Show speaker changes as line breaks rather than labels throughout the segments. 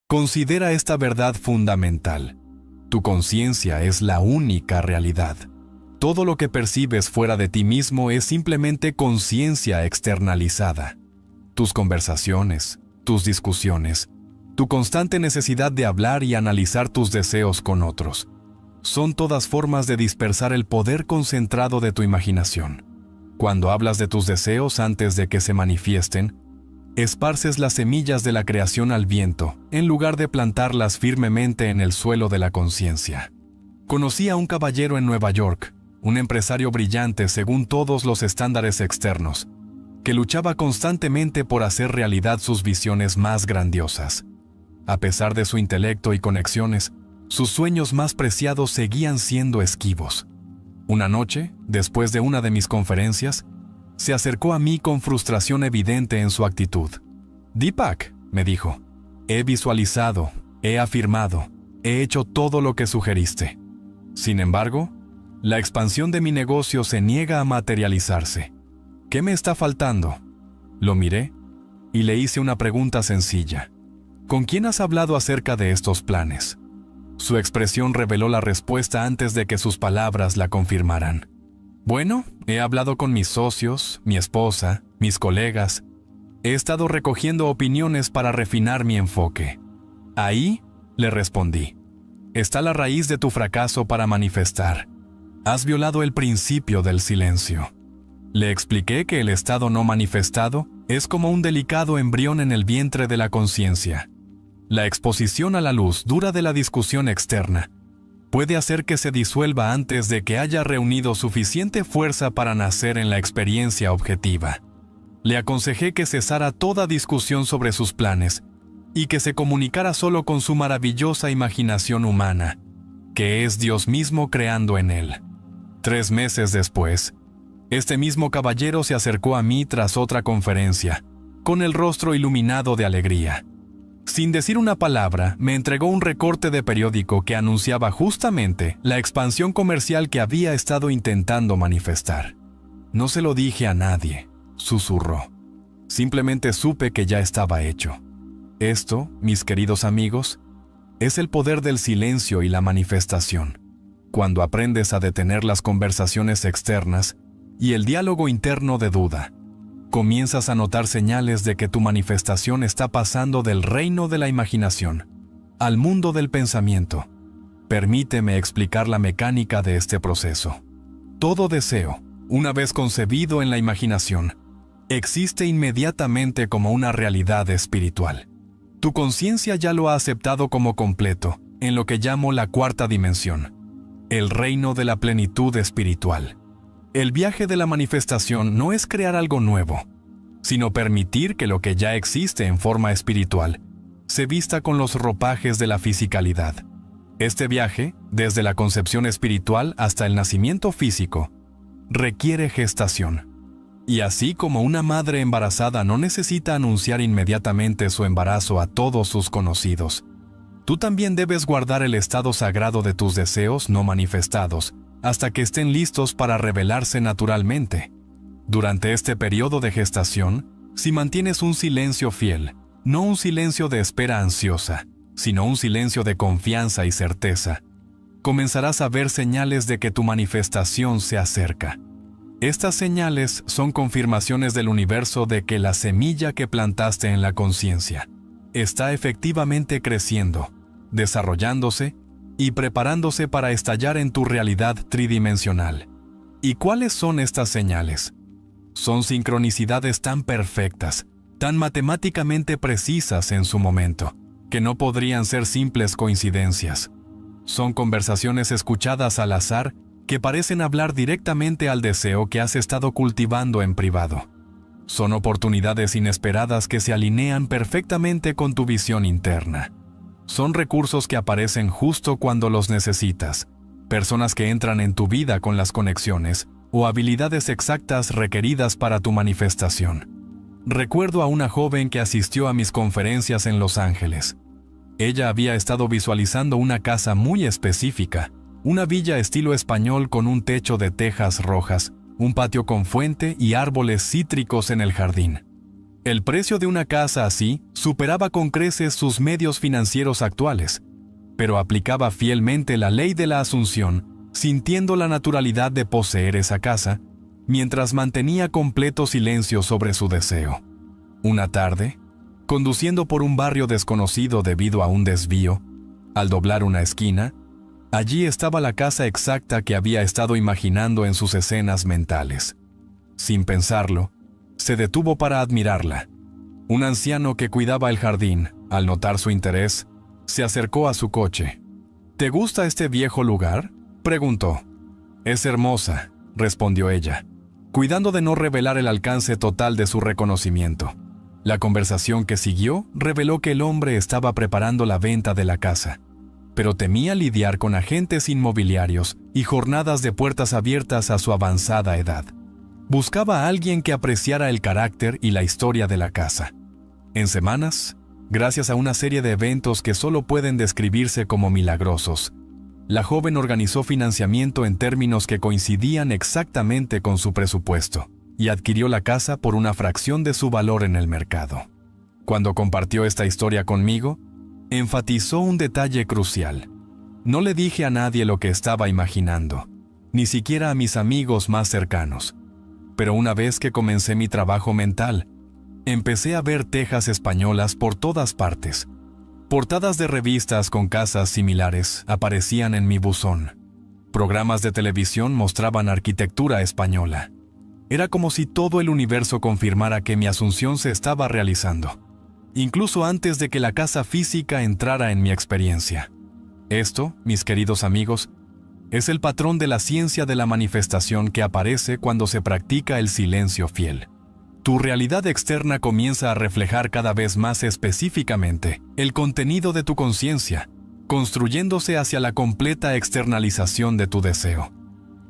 Considera esta verdad fundamental. Tu conciencia es la única realidad. Todo lo que percibes fuera de ti mismo es simplemente conciencia externalizada. Tus conversaciones, tus discusiones, tu constante necesidad de hablar y analizar tus deseos con otros, son todas formas de dispersar el poder concentrado de tu imaginación. Cuando hablas de tus deseos antes de que se manifiesten, esparces las semillas de la creación al viento, en lugar de plantarlas firmemente en el suelo de la conciencia. Conocí a un caballero en Nueva York, un empresario brillante según todos los estándares externos, que luchaba constantemente por hacer realidad sus visiones más grandiosas. A pesar de su intelecto y conexiones, sus sueños más preciados seguían siendo esquivos. Una noche, después de una de mis conferencias, se acercó a mí con frustración evidente en su actitud. «Deepak», me dijo, «he visualizado, he afirmado, he hecho todo lo que sugeriste. Sin embargo, la expansión de mi negocio se niega a materializarse. ¿Qué me está faltando?». Lo miré y le hice una pregunta sencilla. «¿Con quién has hablado acerca de estos planes?». Su expresión reveló la respuesta antes de que sus palabras la confirmaran. «Bueno, he hablado con mis socios, mi esposa, mis colegas. He estado recogiendo opiniones para refinar mi enfoque». «Ahí», le respondí, «está la raíz de tu fracaso para manifestar. Has violado el principio del silencio». Le expliqué que el estado no manifestado es como un delicado embrión en el vientre de la conciencia. La exposición a la luz dura de la discusión externa puede hacer que se disuelva antes de que haya reunido suficiente fuerza para nacer en la experiencia objetiva. Le aconsejé que cesara toda discusión sobre sus planes y que se comunicara solo con su maravillosa imaginación humana, que es Dios mismo creando en él. 3 meses después, este mismo caballero se acercó a mí tras otra conferencia, con el rostro iluminado de alegría. Sin decir una palabra, me entregó un recorte de periódico que anunciaba justamente la expansión comercial que había estado intentando manifestar. «No se lo dije a nadie», susurró. «Simplemente supe que ya estaba hecho». Esto, mis queridos amigos, es el poder del silencio y la manifestación. Cuando aprendes a detener las conversaciones externas y el diálogo interno de duda, comienzas a notar señales de que tu manifestación está pasando del reino de la imaginación al mundo del pensamiento. Permíteme explicar la mecánica de este proceso. Todo deseo, una vez concebido en la imaginación, existe inmediatamente como una realidad espiritual. Tu conciencia ya lo ha aceptado como completo, en lo que llamo la 4ª dimensión, el reino de la plenitud espiritual. El viaje de la manifestación no es crear algo nuevo, sino permitir que lo que ya existe en forma espiritual se vista con los ropajes de la fisicalidad. Este viaje, desde la concepción espiritual hasta el nacimiento físico, requiere gestación. Y así como una madre embarazada no necesita anunciar inmediatamente su embarazo a todos sus conocidos, tú también debes guardar el estado sagrado de tus deseos no manifestados hasta que estén listos para revelarse naturalmente. Durante este periodo de gestación, si mantienes un silencio fiel, no un silencio de espera ansiosa, sino un silencio de confianza y certeza, comenzarás a ver señales de que tu manifestación se acerca. Estas señales son confirmaciones del universo de que la semilla que plantaste en la conciencia está efectivamente creciendo, desarrollándose y preparándose para estallar en tu realidad tridimensional. ¿Y cuáles son estas señales? Son sincronicidades tan perfectas, tan matemáticamente precisas en su momento, que no podrían ser simples coincidencias. Son conversaciones escuchadas al azar que parecen hablar directamente al deseo que has estado cultivando en privado. Son oportunidades inesperadas que se alinean perfectamente con tu visión interna. Son recursos que aparecen justo cuando los necesitas, personas que entran en tu vida con las conexiones o habilidades exactas requeridas para tu manifestación. Recuerdo a una joven que asistió a mis conferencias en Los Ángeles. Ella había estado visualizando una casa muy específica, una villa estilo español con un techo de tejas rojas, un patio con fuente y árboles cítricos en el jardín. El precio de una casa así superaba con creces sus medios financieros actuales, pero aplicaba fielmente la ley de la Asunción, sintiendo la naturalidad de poseer esa casa, mientras mantenía completo silencio sobre su deseo. Una tarde, conduciendo por un barrio desconocido debido a un desvío, al doblar una esquina, allí estaba la casa exacta que había estado imaginando en sus escenas mentales. Sin pensarlo, se detuvo para admirarla. Un anciano que cuidaba el jardín, al notar su interés, se acercó a su coche. ¿Te gusta este viejo lugar?, preguntó. Es hermosa, respondió ella, cuidando de no revelar el alcance total de su reconocimiento. La conversación que siguió reveló que el hombre estaba preparando la venta de la casa, pero temía lidiar con agentes inmobiliarios y jornadas de puertas abiertas a su avanzada edad. Buscaba a alguien que apreciara el carácter y la historia de la casa. En semanas, gracias a una serie de eventos que solo pueden describirse como milagrosos, la joven organizó financiamiento en términos que coincidían exactamente con su presupuesto y adquirió la casa por una fracción de su valor en el mercado. Cuando compartió esta historia conmigo, enfatizó un detalle crucial. No le dije a nadie lo que estaba imaginando, ni siquiera a mis amigos más cercanos. Pero una vez que comencé mi trabajo mental, empecé a ver tejas españolas por todas partes. Portadas de revistas con casas similares aparecían en mi buzón. Programas de televisión mostraban arquitectura española. Era como si todo el universo confirmara que mi asunción se estaba realizando, incluso antes de que la casa física entrara en mi experiencia. Esto, mis queridos amigos, es el patrón de la ciencia de la manifestación que aparece cuando se practica el silencio fiel. Tu realidad externa comienza a reflejar cada vez más específicamente el contenido de tu conciencia, construyéndose hacia la completa externalización de tu deseo.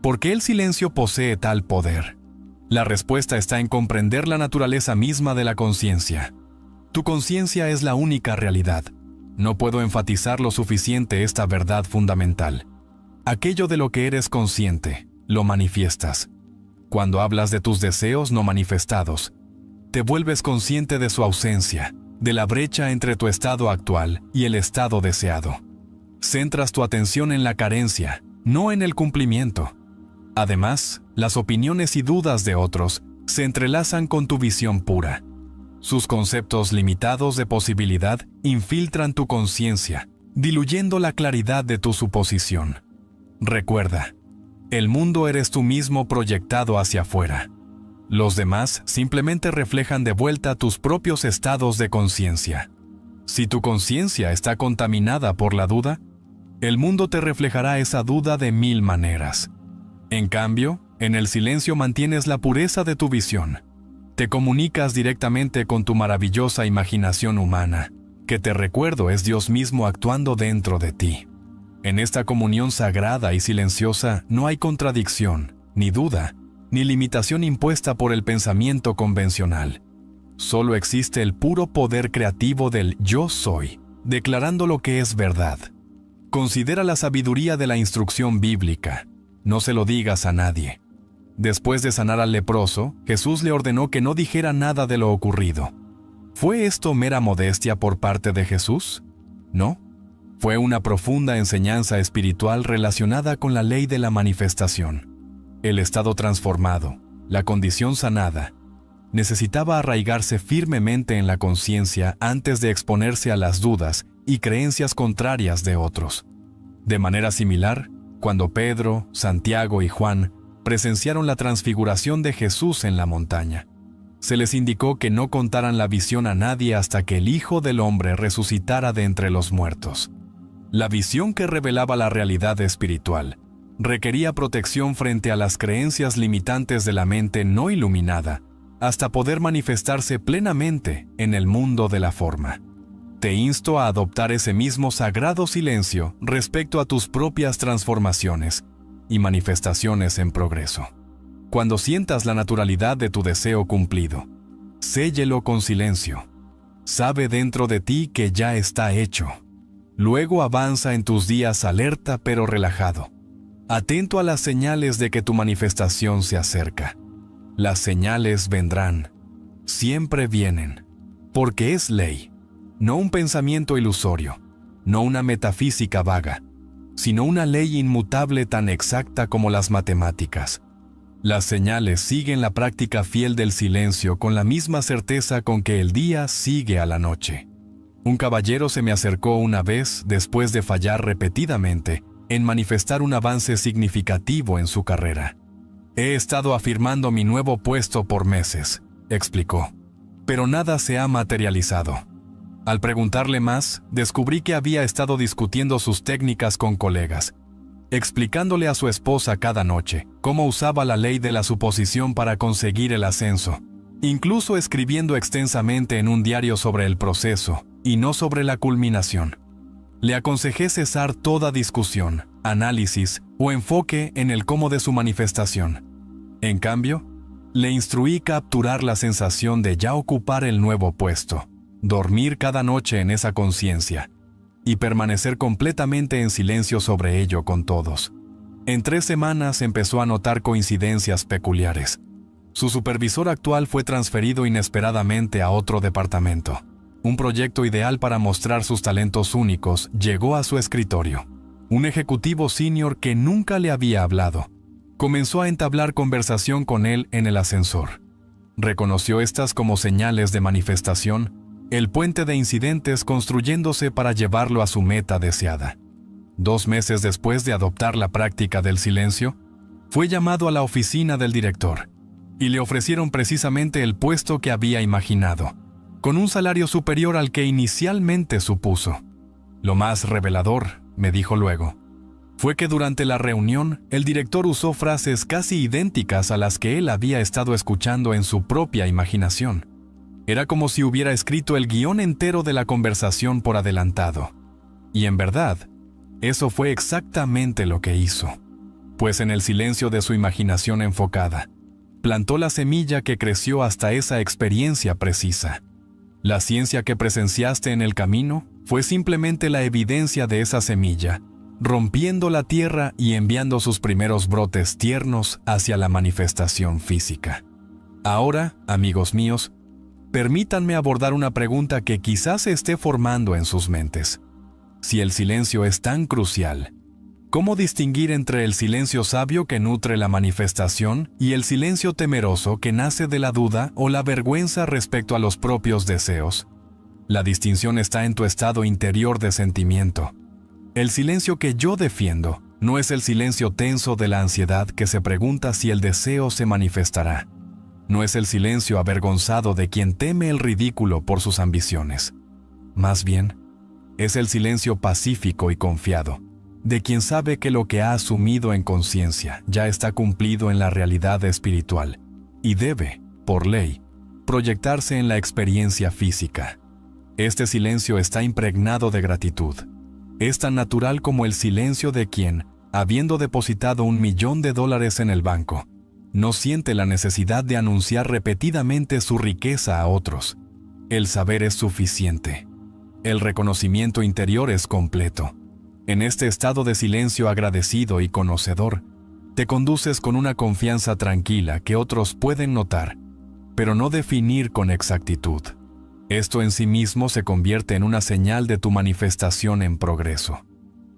¿Por qué el silencio posee tal poder? La respuesta está en comprender la naturaleza misma de la conciencia. Tu conciencia es la única realidad. No puedo enfatizar lo suficiente esta verdad fundamental. Aquello de lo que eres consciente, lo manifiestas. Cuando hablas de tus deseos no manifestados, te vuelves consciente de su ausencia, de la brecha entre tu estado actual y el estado deseado. Centras tu atención en la carencia, no en el cumplimiento. Además, las opiniones y dudas de otros se entrelazan con tu visión pura. Sus conceptos limitados de posibilidad infiltran tu conciencia, diluyendo la claridad de tu suposición. Recuerda, el mundo eres tú mismo proyectado hacia afuera. Los demás simplemente reflejan de vuelta tus propios estados de conciencia. Si tu conciencia está contaminada por la duda, el mundo te reflejará esa duda de 1000 maneras. En cambio, en el silencio mantienes la pureza de tu visión. Te comunicas directamente con tu maravillosa imaginación humana, que te recuerdo es Dios mismo actuando dentro de ti. En esta comunión sagrada y silenciosa no hay contradicción, ni duda, ni limitación impuesta por el pensamiento convencional. Solo existe el puro poder creativo del yo soy, declarando lo que es verdad. Considera la sabiduría de la instrucción bíblica. No se lo digas a nadie. Después de sanar al leproso, Jesús le ordenó que no dijera nada de lo ocurrido. ¿Fue esto mera modestia por parte de Jesús? No. Fue una profunda enseñanza espiritual relacionada con la ley de la manifestación. El estado transformado, la condición sanada, necesitaba arraigarse firmemente en la conciencia antes de exponerse a las dudas y creencias contrarias de otros. De manera similar, cuando Pedro, Santiago y Juan presenciaron la transfiguración de Jesús en la montaña, se les indicó que no contaran la visión a nadie hasta que el Hijo del Hombre resucitara de entre los muertos. La visión que revelaba la realidad espiritual requería protección frente a las creencias limitantes de la mente no iluminada, hasta poder manifestarse plenamente en el mundo de la forma. Te insto a adoptar ese mismo sagrado silencio respecto a tus propias transformaciones y manifestaciones en progreso. Cuando sientas la naturalidad de tu deseo cumplido, séllelo con silencio. Sabe dentro de ti que ya está hecho. Luego avanza en tus días alerta pero relajado, atento a las señales de que tu manifestación se acerca. Las señales vendrán. siempre vienen, porque es ley, no un pensamiento ilusorio, no una metafísica vaga, sino una ley inmutable tan exacta como las matemáticas. Las señales siguen la práctica fiel del silencio con la misma certeza con que el día sigue a la noche. Un caballero se me acercó una vez después de fallar repetidamente en manifestar un avance significativo en su carrera. He estado afirmando mi nuevo puesto por meses, explicó, pero nada se ha materializado. Al preguntarle más, descubrí que había estado discutiendo sus técnicas con colegas, explicándole a su esposa cada noche cómo usaba la ley de la suposición para conseguir el ascenso, incluso escribiendo extensamente en un diario sobre el proceso y no sobre la culminación. Le aconsejé cesar toda discusión, análisis o enfoque en el cómo de su manifestación. En cambio, le instruí capturar la sensación de ya ocupar el nuevo puesto, dormir cada noche en esa conciencia y permanecer completamente en silencio sobre ello con todos. En 3 semanas empezó a notar coincidencias peculiares. Su supervisor actual fue transferido inesperadamente a otro departamento. Un proyecto ideal para mostrar sus talentos únicos llegó a su escritorio. Un ejecutivo senior que nunca le había hablado comenzó a entablar conversación con él en el ascensor. Reconoció estas como señales de manifestación, el puente de incidentes construyéndose para llevarlo a su meta deseada. 2 meses después de adoptar la práctica del silencio, fue llamado a la oficina del director y le ofrecieron precisamente el puesto que había imaginado, con un salario superior al que inicialmente supuso. Lo más revelador, me dijo luego, fue que durante la reunión el director usó frases casi idénticas a las que él había estado escuchando en su propia imaginación. Era como si hubiera escrito el guión entero de la conversación por adelantado. Y en verdad, eso fue exactamente lo que hizo, pues en el silencio de su imaginación enfocada, plantó la semilla que creció hasta esa experiencia precisa. La ciencia que presenciaste en el camino fue simplemente la evidencia de esa semilla, rompiendo la tierra y enviando sus primeros brotes tiernos hacia la manifestación física. Ahora, amigos míos, permítanme abordar una pregunta que quizás se esté formando en sus mentes. Si el silencio es tan crucial, ¿cómo distinguir entre el silencio sabio que nutre la manifestación y el silencio temeroso que nace de la duda o la vergüenza respecto a los propios deseos? La distinción está en tu estado interior de sentimiento. El silencio que yo defiendo no es el silencio tenso de la ansiedad que se pregunta si el deseo se manifestará. No es el silencio avergonzado de quien teme el ridículo por sus ambiciones. Más bien, es el silencio pacífico y confiado, de quien sabe que lo que ha asumido en conciencia ya está cumplido en la realidad espiritual y debe, por ley, proyectarse en la experiencia física. Este silencio está impregnado de gratitud. Es tan natural como el silencio de quien, habiendo depositado $1.000.000 en el banco, no siente la necesidad de anunciar repetidamente su riqueza a otros. El saber es suficiente. El reconocimiento interior es completo. En este estado de silencio agradecido y conocedor, te conduces con una confianza tranquila que otros pueden notar, pero no definir con exactitud. Esto en sí mismo se convierte en una señal de tu manifestación en progreso.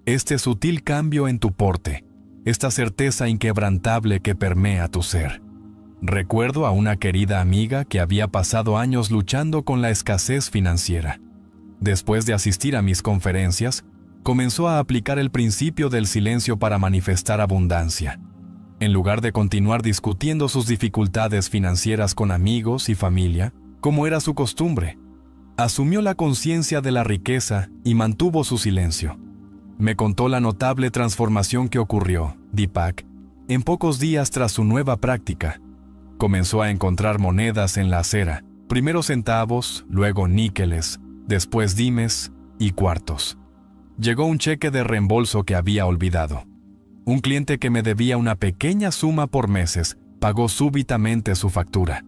Este sutil cambio en tu porte, esta certeza inquebrantable que permea tu ser. Recuerdo a una querida amiga que había pasado años luchando con la escasez financiera. Después de asistir a mis conferencias, comenzó a aplicar el principio del silencio para manifestar abundancia. En lugar de continuar discutiendo sus dificultades financieras con amigos y familia, como era su costumbre, asumió la conciencia de la riqueza y mantuvo su silencio. Me contó la notable transformación que ocurrió, Deepak, en pocos días tras su nueva práctica. Comenzó a encontrar monedas en la acera, primero centavos, luego níqueles, después dimes y cuartos. Llegó un cheque de reembolso que había olvidado. Un cliente que me debía una pequeña suma por meses pagó súbitamente su factura.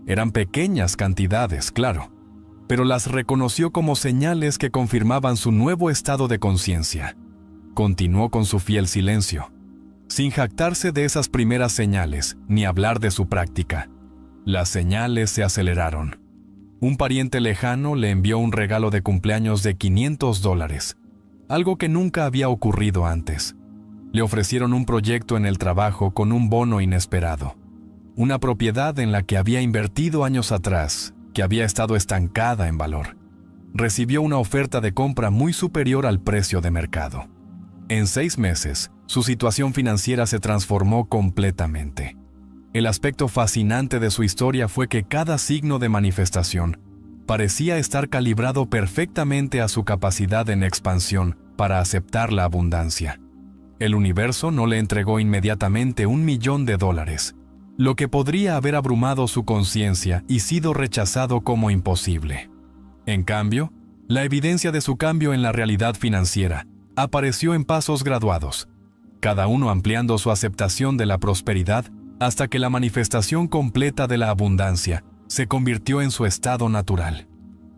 Eran pequeñas cantidades, claro, pero las reconoció como señales que confirmaban su nuevo estado de conciencia. Continuó con su fiel silencio, sin jactarse de esas primeras señales ni hablar de su práctica. Las señales se aceleraron. Un pariente lejano le envió un regalo de cumpleaños de $500, algo que nunca había ocurrido antes. Le ofrecieron un proyecto en el trabajo con un bono inesperado. Una propiedad en la que había invertido años atrás, que había estado estancada en valor. Recibió una oferta de compra muy superior al precio de mercado. En 6 meses, su situación financiera se transformó completamente. El aspecto fascinante de su historia fue que cada signo de manifestación parecía estar calibrado perfectamente a su capacidad en expansión para aceptar la abundancia. El universo no le entregó inmediatamente $1 millón, lo que podría haber abrumado su conciencia y sido rechazado como imposible. En cambio, la evidencia de su cambio en la realidad financiera apareció en pasos graduados, cada uno ampliando su aceptación de la prosperidad hasta que la manifestación completa de la abundancia se convirtió en su estado natural.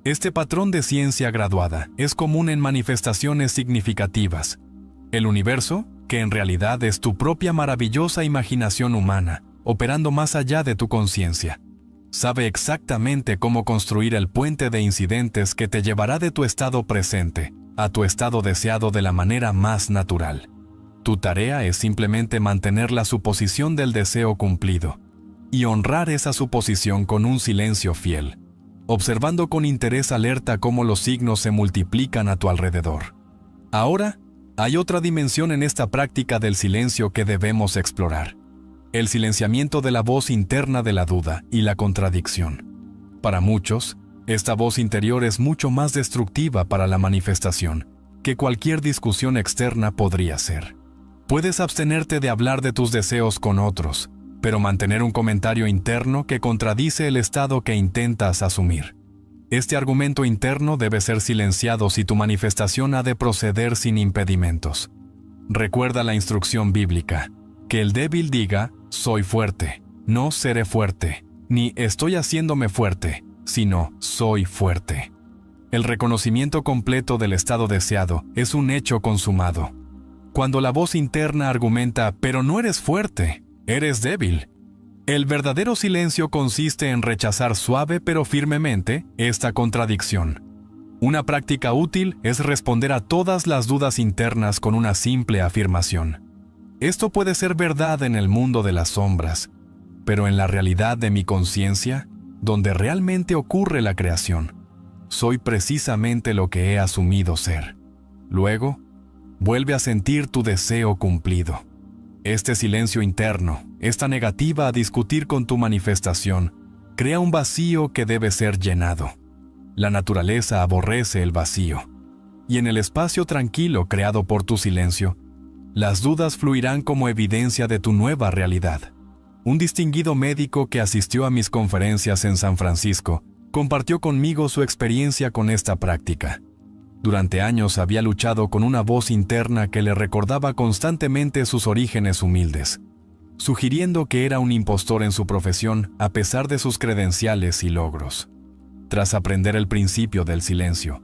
Este patrón de ciencia graduada es común en manifestaciones significativas. El universo, que en realidad es tu propia maravillosa imaginación humana, operando más allá de tu conciencia, sabe exactamente cómo construir el puente de incidentes que te llevará de tu estado presente a tu estado deseado de la manera más natural. Tu tarea es simplemente mantener la suposición del deseo cumplido y honrar esa suposición con un silencio fiel, observando con interés alerta cómo los signos se multiplican a tu alrededor. Ahora, hay otra dimensión en esta práctica del silencio que debemos explorar: el silenciamiento de la voz interna de la duda y la contradicción. Para muchos, esta voz interior es mucho más destructiva para la manifestación que cualquier discusión externa podría ser. Puedes abstenerte de hablar de tus deseos con otros, pero mantener un comentario interno que contradice el estado que intentas asumir. Este argumento interno debe ser silenciado si tu manifestación ha de proceder sin impedimentos. Recuerda la instrucción bíblica: que el débil diga, soy fuerte, no seré fuerte, ni estoy haciéndome fuerte, sino soy fuerte. El reconocimiento completo del estado deseado es un hecho consumado. Cuando la voz interna argumenta, pero no eres fuerte, eres débil. El verdadero silencio consiste en rechazar suave pero firmemente esta contradicción. Una práctica útil es responder a todas las dudas internas con una simple afirmación. Esto puede ser verdad en el mundo de las sombras, pero en la realidad de mi conciencia, donde realmente ocurre la creación, soy precisamente lo que he asumido ser. Luego, vuelve a sentir tu deseo cumplido. Este silencio interno, esta negativa a discutir con tu manifestación, crea un vacío que debe ser llenado. La naturaleza aborrece el vacío, y en el espacio tranquilo creado por tu silencio, las dudas fluirán como evidencia de tu nueva realidad. Un distinguido médico que asistió a mis conferencias en San Francisco compartió conmigo su experiencia con esta práctica. Durante años había luchado con una voz interna que le recordaba constantemente sus orígenes humildes, sugiriendo que era un impostor en su profesión a pesar de sus credenciales y logros. Tras aprender el principio del silencio,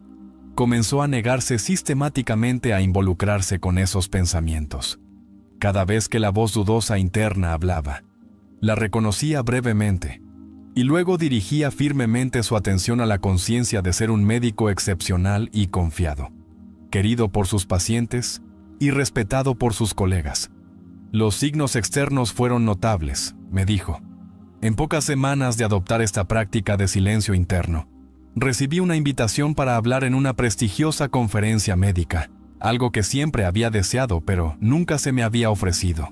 comenzó a negarse sistemáticamente a involucrarse con esos pensamientos. Cada vez que la voz dudosa interna hablaba, la reconocía brevemente, y luego dirigía firmemente su atención a la conciencia de ser un médico excepcional y confiado, querido por sus pacientes y respetado por sus colegas. Los signos externos fueron notables, me dijo. En pocas semanas de adoptar esta práctica de silencio interno, recibí una invitación para hablar en una prestigiosa conferencia médica, algo que siempre había deseado pero nunca se me había ofrecido.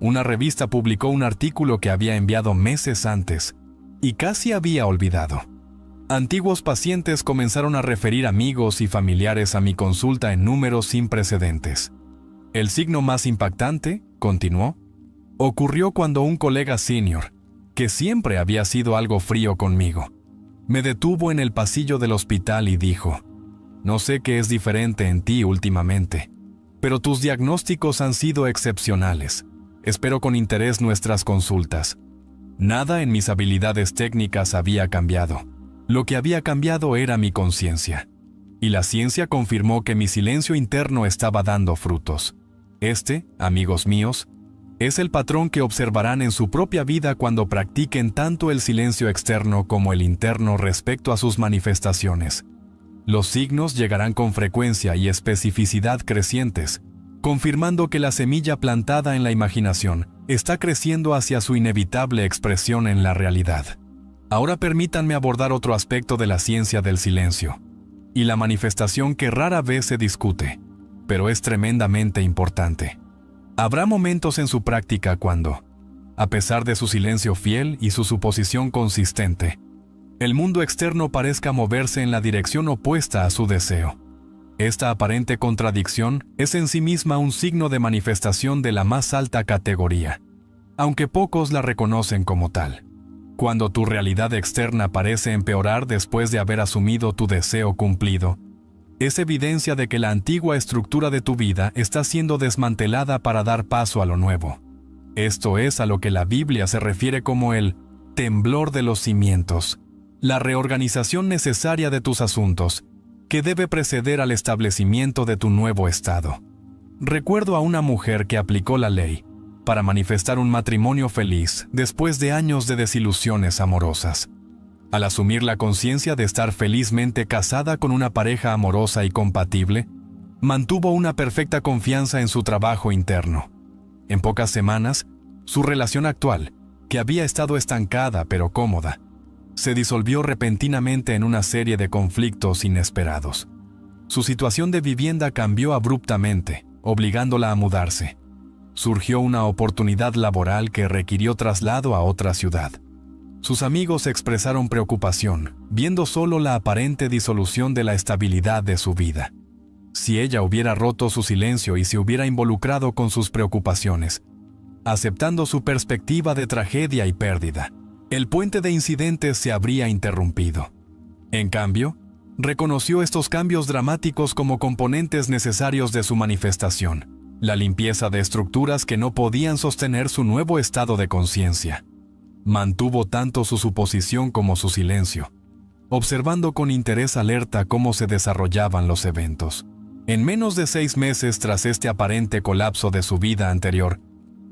Una revista publicó un artículo que había enviado meses antes y casi había olvidado. Antiguos pacientes comenzaron a referir amigos y familiares a mi consulta en números sin precedentes. El signo más impactante, continuó, ocurrió cuando un colega senior, que siempre había sido algo frío conmigo, me detuvo en el pasillo del hospital y dijo: no sé qué es diferente en ti últimamente, pero tus diagnósticos han sido excepcionales. Espero con interés nuestras consultas. Nada en mis habilidades técnicas había cambiado. Lo que había cambiado era mi conciencia. Y la ciencia confirmó que mi silencio interno estaba dando frutos. Amigos míos, Es el patrón que observarán en su propia vida cuando practiquen tanto el silencio externo como el interno respecto a sus manifestaciones. Los signos llegarán con frecuencia y especificidad crecientes, confirmando que la semilla plantada en la imaginación está creciendo hacia su inevitable expresión en la realidad. Ahora permítanme abordar otro aspecto de la ciencia del silencio, y la manifestación que rara vez se discute, pero es tremendamente importante. Habrá momentos en su práctica cuando, a pesar de su silencio fiel y su suposición consistente, el mundo externo parezca moverse en la dirección opuesta a su deseo. Esta aparente contradicción es en sí misma un signo de manifestación de la más alta categoría, aunque pocos la reconocen como tal. Cuando tu realidad externa parece empeorar después de haber asumido tu deseo cumplido, es evidencia de que la antigua estructura de tu vida está siendo desmantelada para dar paso a lo nuevo. Esto es a lo que la Biblia se refiere como el temblor de los cimientos, la reorganización necesaria de tus asuntos, que debe preceder al establecimiento de tu nuevo estado. Recuerdo a una mujer que aplicó la ley para manifestar un matrimonio feliz después de años de desilusiones amorosas. Al asumir la conciencia de estar felizmente casada con una pareja amorosa y compatible, mantuvo una perfecta confianza en su trabajo interno. En pocas semanas, su relación actual, que había estado estancada pero cómoda, se disolvió repentinamente en una serie de conflictos inesperados. Su situación de vivienda cambió abruptamente, obligándola a mudarse. Surgió una oportunidad laboral que requirió traslado a otra ciudad. Sus amigos expresaron preocupación, viendo solo la aparente disolución de la estabilidad de su vida. Si ella hubiera roto su silencio y se hubiera involucrado con sus preocupaciones, aceptando su perspectiva de tragedia y pérdida, el puente de incidentes se habría interrumpido. En cambio, reconoció estos cambios dramáticos como componentes necesarios de su manifestación, la limpieza de estructuras que no podían sostener su nuevo estado de conciencia. Mantuvo tanto su suposición como su silencio, observando con interés alerta cómo se desarrollaban los eventos. En menos de 6 meses tras este aparente colapso de su vida anterior,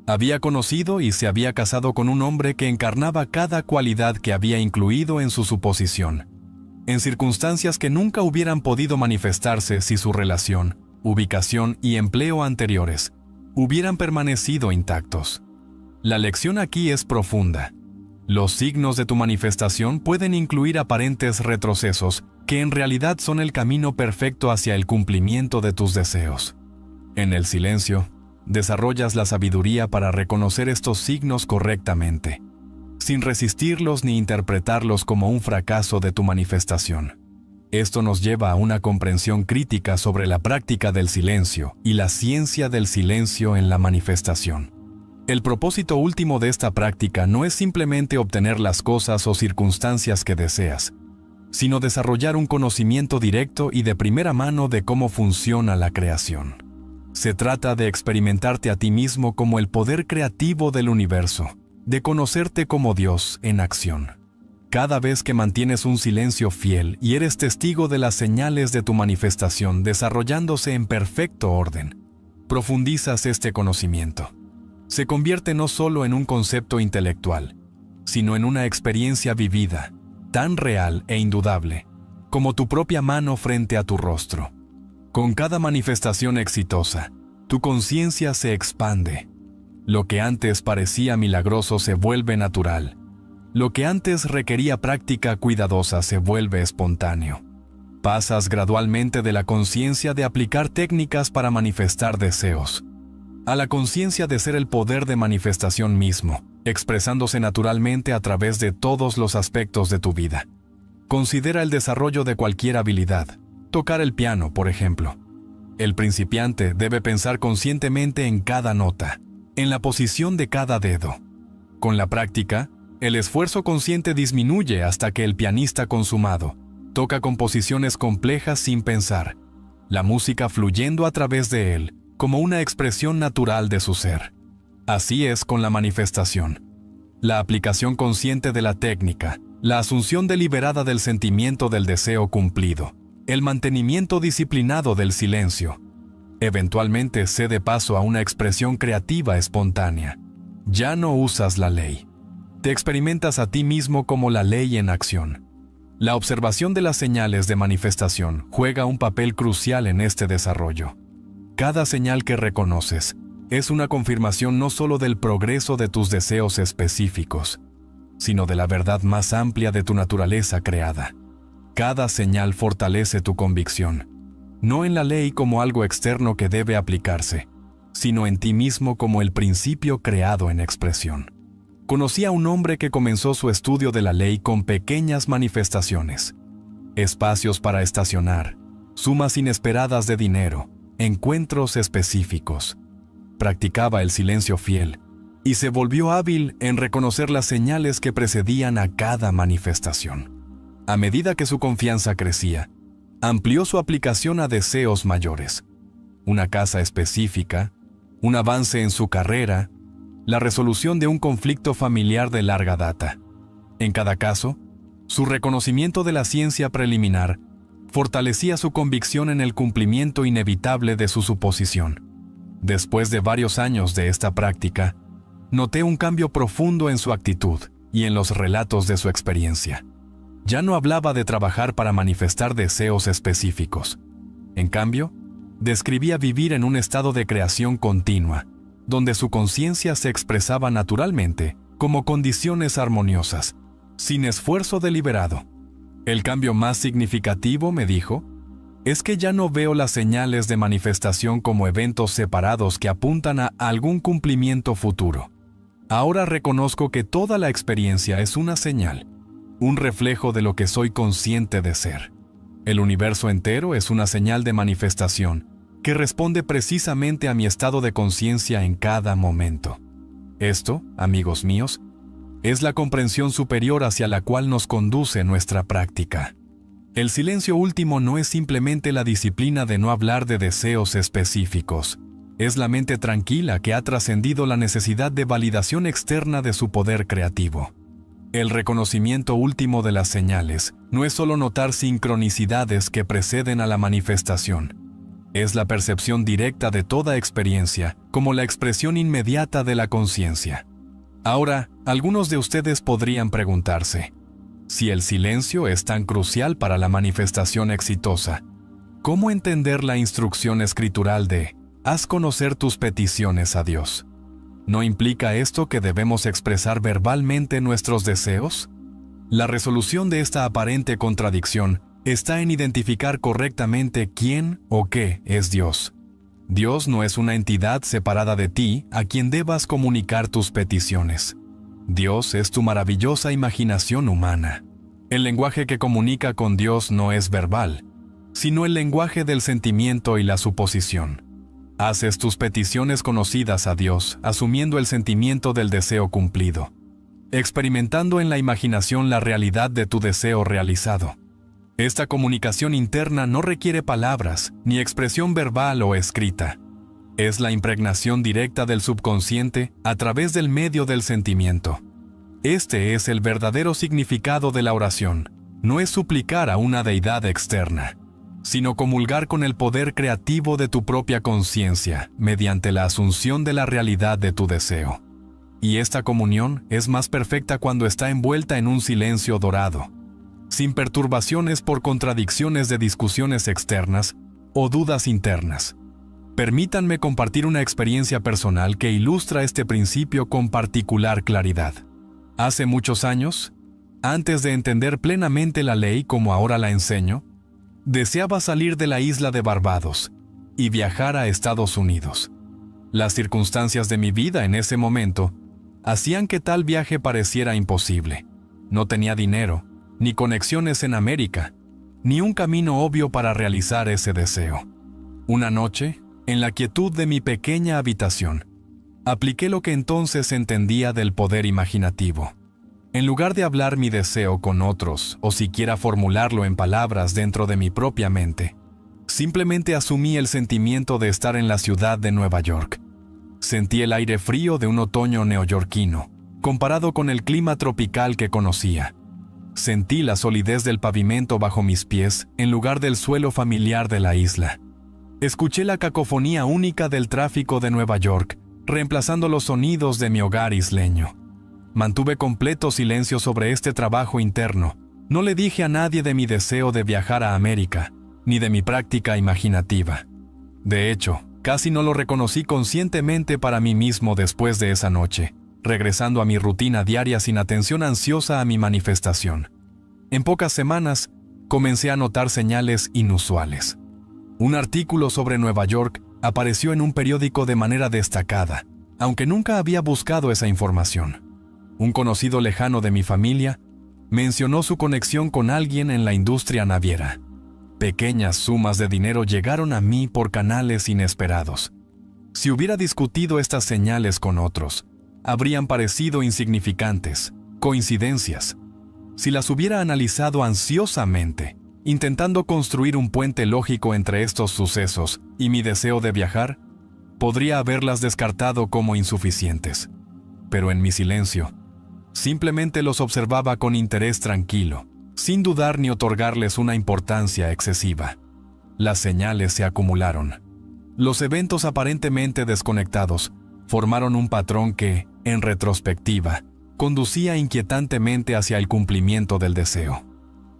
había conocido y se había casado con un hombre que encarnaba cada cualidad que había incluido en su suposición, en circunstancias que nunca hubieran podido manifestarse si su relación, ubicación y empleo anteriores hubieran permanecido intactos. La lección aquí es profunda. Los signos de tu manifestación pueden incluir aparentes retrocesos que en realidad son el camino perfecto hacia el cumplimiento de tus deseos. En el silencio, desarrollas la sabiduría para reconocer estos signos correctamente, sin resistirlos ni interpretarlos como un fracaso de tu manifestación. Esto nos lleva a una comprensión crítica sobre la práctica del silencio y la ciencia del silencio en la manifestación. El propósito último de esta práctica no es simplemente obtener las cosas o circunstancias que deseas, sino desarrollar un conocimiento directo y de primera mano de cómo funciona la creación. Se trata de experimentarte a ti mismo como el poder creativo del universo, de conocerte como Dios en acción. Cada vez que mantienes un silencio fiel y eres testigo de las señales de tu manifestación desarrollándose en perfecto orden, profundizas este conocimiento. Se convierte no solo en un concepto intelectual, sino en una experiencia vivida, tan real e indudable, como tu propia mano frente a tu rostro. Con cada manifestación exitosa, tu conciencia se expande. Lo que antes parecía milagroso se vuelve natural. Lo que antes requería práctica cuidadosa se vuelve espontáneo. Pasas gradualmente de la conciencia de aplicar técnicas para manifestar deseos, a la conciencia de ser el poder de manifestación mismo, expresándose naturalmente a través de todos los aspectos de tu vida. Considera el desarrollo de cualquier habilidad. Tocar el piano, por ejemplo. El principiante debe pensar conscientemente en cada nota, en la posición de cada dedo. Con la práctica, el esfuerzo consciente disminuye hasta que el pianista consumado toca composiciones complejas sin pensar, la música fluyendo a través de él, como una expresión natural de su ser. Así es con la manifestación. La aplicación consciente de la técnica, la asunción deliberada del sentimiento del deseo cumplido, el mantenimiento disciplinado del silencio, Eventualmente cede paso a una expresión creativa espontánea. Ya no usas la ley. Te experimentas a ti mismo como la ley en acción. La observación de las señales de manifestación juega un papel crucial en este desarrollo. Cada señal que reconoces es una confirmación no solo del progreso de tus deseos específicos, sino de la verdad más amplia de tu naturaleza creada. Cada señal fortalece tu convicción, no en la ley como algo externo que debe aplicarse, sino en ti mismo como el principio creado en expresión. Conocí a un hombre que comenzó su estudio de la ley con pequeñas manifestaciones, espacios para estacionar, sumas inesperadas de dinero, encuentros específicos. Practicaba el silencio fiel y se volvió hábil en reconocer las señales que precedían a cada manifestación. A medida que su confianza crecía, amplió su aplicación a deseos mayores, una casa específica, un avance en su carrera, la resolución de un conflicto familiar de larga data. En cada caso, su reconocimiento de la ciencia preliminar fortalecía su convicción en el cumplimiento inevitable de su suposición. Después de varios años de esta práctica, noté un cambio profundo en su actitud y en los relatos de su experiencia. Ya no hablaba de trabajar para manifestar deseos específicos. En cambio, describía vivir en un estado de creación continua, donde su conciencia se expresaba naturalmente como condiciones armoniosas, sin esfuerzo deliberado. El cambio más significativo, me dijo, es que ya no veo las señales de manifestación como eventos separados que apuntan a algún cumplimiento futuro. Ahora reconozco que toda la experiencia es una señal, un reflejo de lo que soy consciente de ser. El universo entero es una señal de manifestación que responde precisamente a mi estado de conciencia en cada momento. Esto, amigos míos, es la comprensión superior hacia la cual nos conduce nuestra práctica. El silencio último no es simplemente la disciplina de no hablar de deseos específicos. Es la mente tranquila que ha trascendido la necesidad de validación externa de su poder creativo. El reconocimiento último de las señales no es solo notar sincronicidades que preceden a la manifestación. Es la percepción directa de toda experiencia como la expresión inmediata de la conciencia. Ahora, algunos de ustedes podrían preguntarse, si el silencio es tan crucial para la manifestación exitosa, ¿cómo entender la instrucción escritural de haz conocer tus peticiones a Dios? ¿No implica esto que debemos expresar verbalmente nuestros deseos? La resolución de esta aparente contradicción está en identificar correctamente quién o qué es Dios. Dios no es una entidad separada de ti a quien debas comunicar tus peticiones. Dios es tu maravillosa imaginación humana. El lenguaje que comunica con Dios no es verbal, sino el lenguaje del sentimiento y la suposición. Haces tus peticiones conocidas a Dios, asumiendo el sentimiento del deseo cumplido, experimentando en la imaginación la realidad de tu deseo realizado. Esta comunicación interna no requiere palabras, ni expresión verbal o escrita. Es la impregnación directa del subconsciente a través del medio del sentimiento. Este es el verdadero significado de la oración. No es suplicar a una deidad externa, sino comulgar con el poder creativo de tu propia conciencia mediante la asunción de la realidad de tu deseo. Y esta comunión es más perfecta cuando está envuelta en un silencio dorado, sin perturbaciones por contradicciones de discusiones externas o dudas internas. Permítanme compartir una experiencia personal que ilustra este principio con particular claridad. Hace muchos años, antes de entender plenamente la ley como ahora la enseño, deseaba salir de la isla de Barbados y viajar a Estados Unidos. Las circunstancias de mi vida en ese momento hacían que tal viaje pareciera imposible. No tenía dinero, ni conexiones en América, ni un camino obvio para realizar ese deseo. Una noche, en la quietud de mi pequeña habitación, apliqué lo que entonces entendía del poder imaginativo. En lugar de hablar mi deseo con otros o siquiera formularlo en palabras dentro de mi propia mente, simplemente asumí el sentimiento de estar en la ciudad de Nueva York. Sentí el aire frío de un otoño neoyorquino, comparado con el clima tropical que conocía. Sentí la solidez del pavimento bajo mis pies en lugar del suelo familiar de la isla. Escuché la cacofonía única del tráfico de Nueva York, reemplazando los sonidos de mi hogar isleño. Mantuve completo silencio sobre este trabajo interno. No le dije a nadie de mi deseo de viajar a América, ni de mi práctica imaginativa. De hecho, casi no lo reconocí conscientemente para mí mismo después de esa noche, regresando a mi rutina diaria sin atención ansiosa a mi manifestación. En pocas semanas, comencé a notar señales inusuales. Un artículo sobre Nueva York apareció en un periódico de manera destacada, aunque nunca había buscado esa información. Un conocido lejano de mi familia mencionó su conexión con alguien en la industria naviera. Pequeñas sumas de dinero llegaron a mí por canales inesperados. Si hubiera discutido estas señales con otros, habrían parecido insignificantes, coincidencias. Si las hubiera analizado ansiosamente, intentando construir un puente lógico entre estos sucesos y mi deseo de viajar, podría haberlas descartado como insuficientes. Pero en mi silencio, simplemente los observaba con interés tranquilo, sin dudar ni otorgarles una importancia excesiva. Las señales se acumularon. Los eventos aparentemente desconectados formaron un patrón que, en retrospectiva, conducía inquietantemente hacia el cumplimiento del deseo.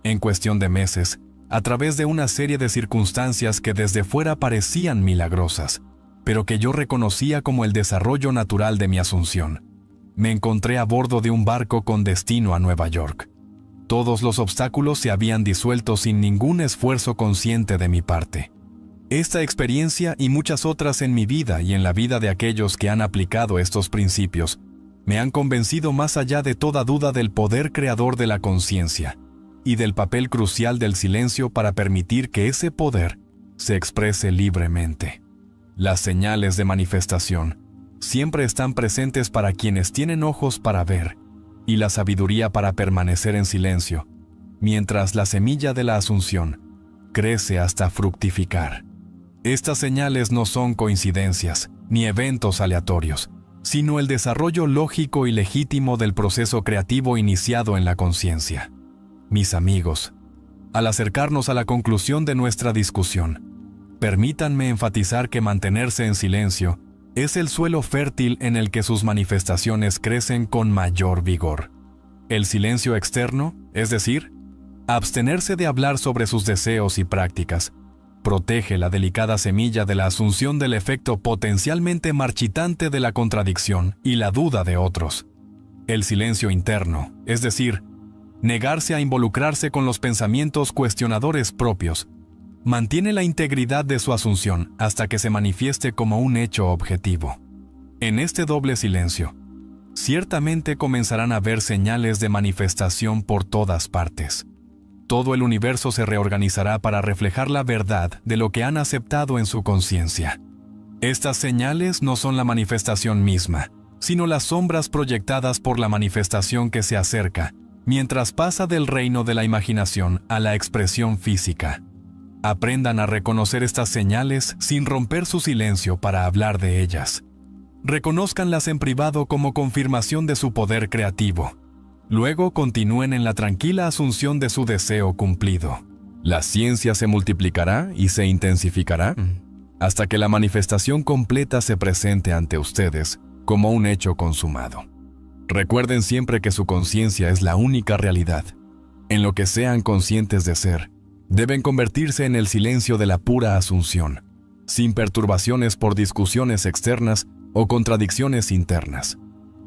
En cuestión de meses, a través de una serie de circunstancias que desde fuera parecían milagrosas, pero que yo reconocía como el desarrollo natural de mi asunción, me encontré a bordo de un barco con destino a Nueva York. Todos los obstáculos se habían disuelto sin ningún esfuerzo consciente de mi parte. Esta experiencia y muchas otras en mi vida y en la vida de aquellos que han aplicado estos principios, me han convencido más allá de toda duda del poder creador de la conciencia y del papel crucial del silencio para permitir que ese poder se exprese libremente. Las señales de manifestación siempre están presentes para quienes tienen ojos para ver y la sabiduría para permanecer en silencio, mientras la semilla de la asunción crece hasta fructificar. Estas señales no son coincidencias ni eventos aleatorios, sino el desarrollo lógico y legítimo del proceso creativo iniciado en la conciencia. Mis amigos, al acercarnos a la conclusión de nuestra discusión, permítanme enfatizar que mantenerse en silencio es el suelo fértil en el que sus manifestaciones crecen con mayor vigor. El silencio externo, es decir, abstenerse de hablar sobre sus deseos y prácticas, protege la delicada semilla de la asunción del efecto potencialmente marchitante de la contradicción y la duda de otros. El silencio interno, es decir, negarse a involucrarse con los pensamientos cuestionadores propios, mantiene la integridad de su asunción hasta que se manifieste como un hecho objetivo. En este doble silencio, ciertamente comenzarán a haber señales de manifestación por todas partes. Todo el universo se reorganizará para reflejar la verdad de lo que han aceptado en su conciencia. Estas señales no son la manifestación misma, sino las sombras proyectadas por la manifestación que se acerca, mientras pasa del reino de la imaginación a la expresión física. Aprendan a reconocer estas señales sin romper su silencio para hablar de ellas. Reconózcanlas en privado como confirmación de su poder creativo. Luego continúen en la tranquila asunción de su deseo cumplido. La ciencia se multiplicará y se intensificará hasta que la manifestación completa se presente ante ustedes como un hecho consumado. Recuerden siempre que su conciencia es la única realidad. En lo que sean conscientes de ser, deben convertirse en el silencio de la pura asunción, sin perturbaciones por discusiones externas o contradicciones internas.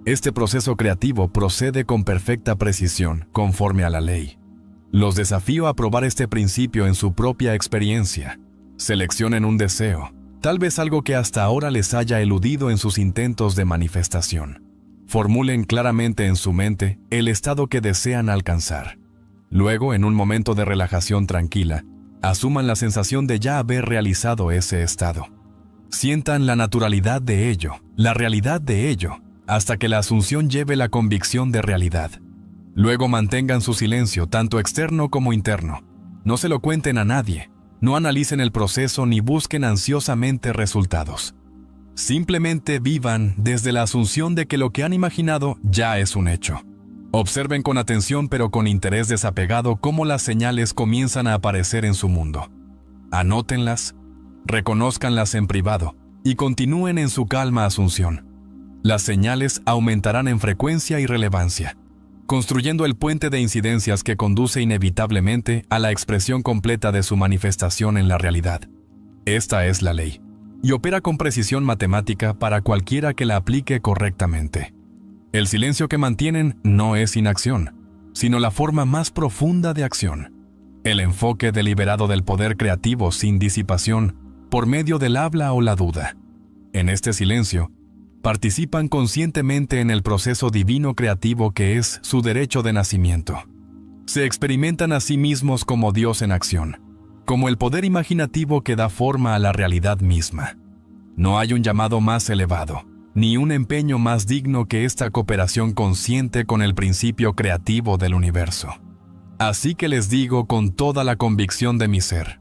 Este proceso creativo procede con perfecta precisión, conforme a la ley. Los desafío a probar este principio en su propia experiencia. Seleccionen un deseo, tal vez algo que hasta ahora les haya eludido en sus intentos de manifestación. Formulen claramente en su mente el estado que desean alcanzar. Luego, en un momento de relajación tranquila, asuman la sensación de ya haber realizado ese estado. Sientan la naturalidad de ello, la realidad de ello, hasta que la asunción lleve la convicción de realidad. Luego mantengan su silencio, tanto externo como interno. No se lo cuenten a nadie, no analicen el proceso ni busquen ansiosamente resultados. Simplemente vivan desde la asunción de que lo que han imaginado ya es un hecho. Observen con atención pero con interés desapegado cómo las señales comienzan a aparecer en su mundo. Anótenlas, Reconózcanlas en privado y continúen en su calma asunción. Las señales aumentarán en frecuencia y relevancia, construyendo el puente de incidencias que conduce inevitablemente a la expresión completa de su manifestación en la realidad. Esta es la ley, y opera con precisión matemática para cualquiera que la aplique correctamente. El silencio que mantienen no es inacción, sino la forma más profunda de acción. El enfoque deliberado del poder creativo sin disipación, por medio del habla o la duda. En este silencio, participan conscientemente en el proceso divino creativo que es su derecho de nacimiento. Se experimentan a sí mismos como Dios en acción, como el poder imaginativo que da forma a la realidad misma. No hay un llamado más elevado, ni un empeño más digno que esta cooperación consciente con el principio creativo del universo. Así que les digo con toda la convicción de mi ser,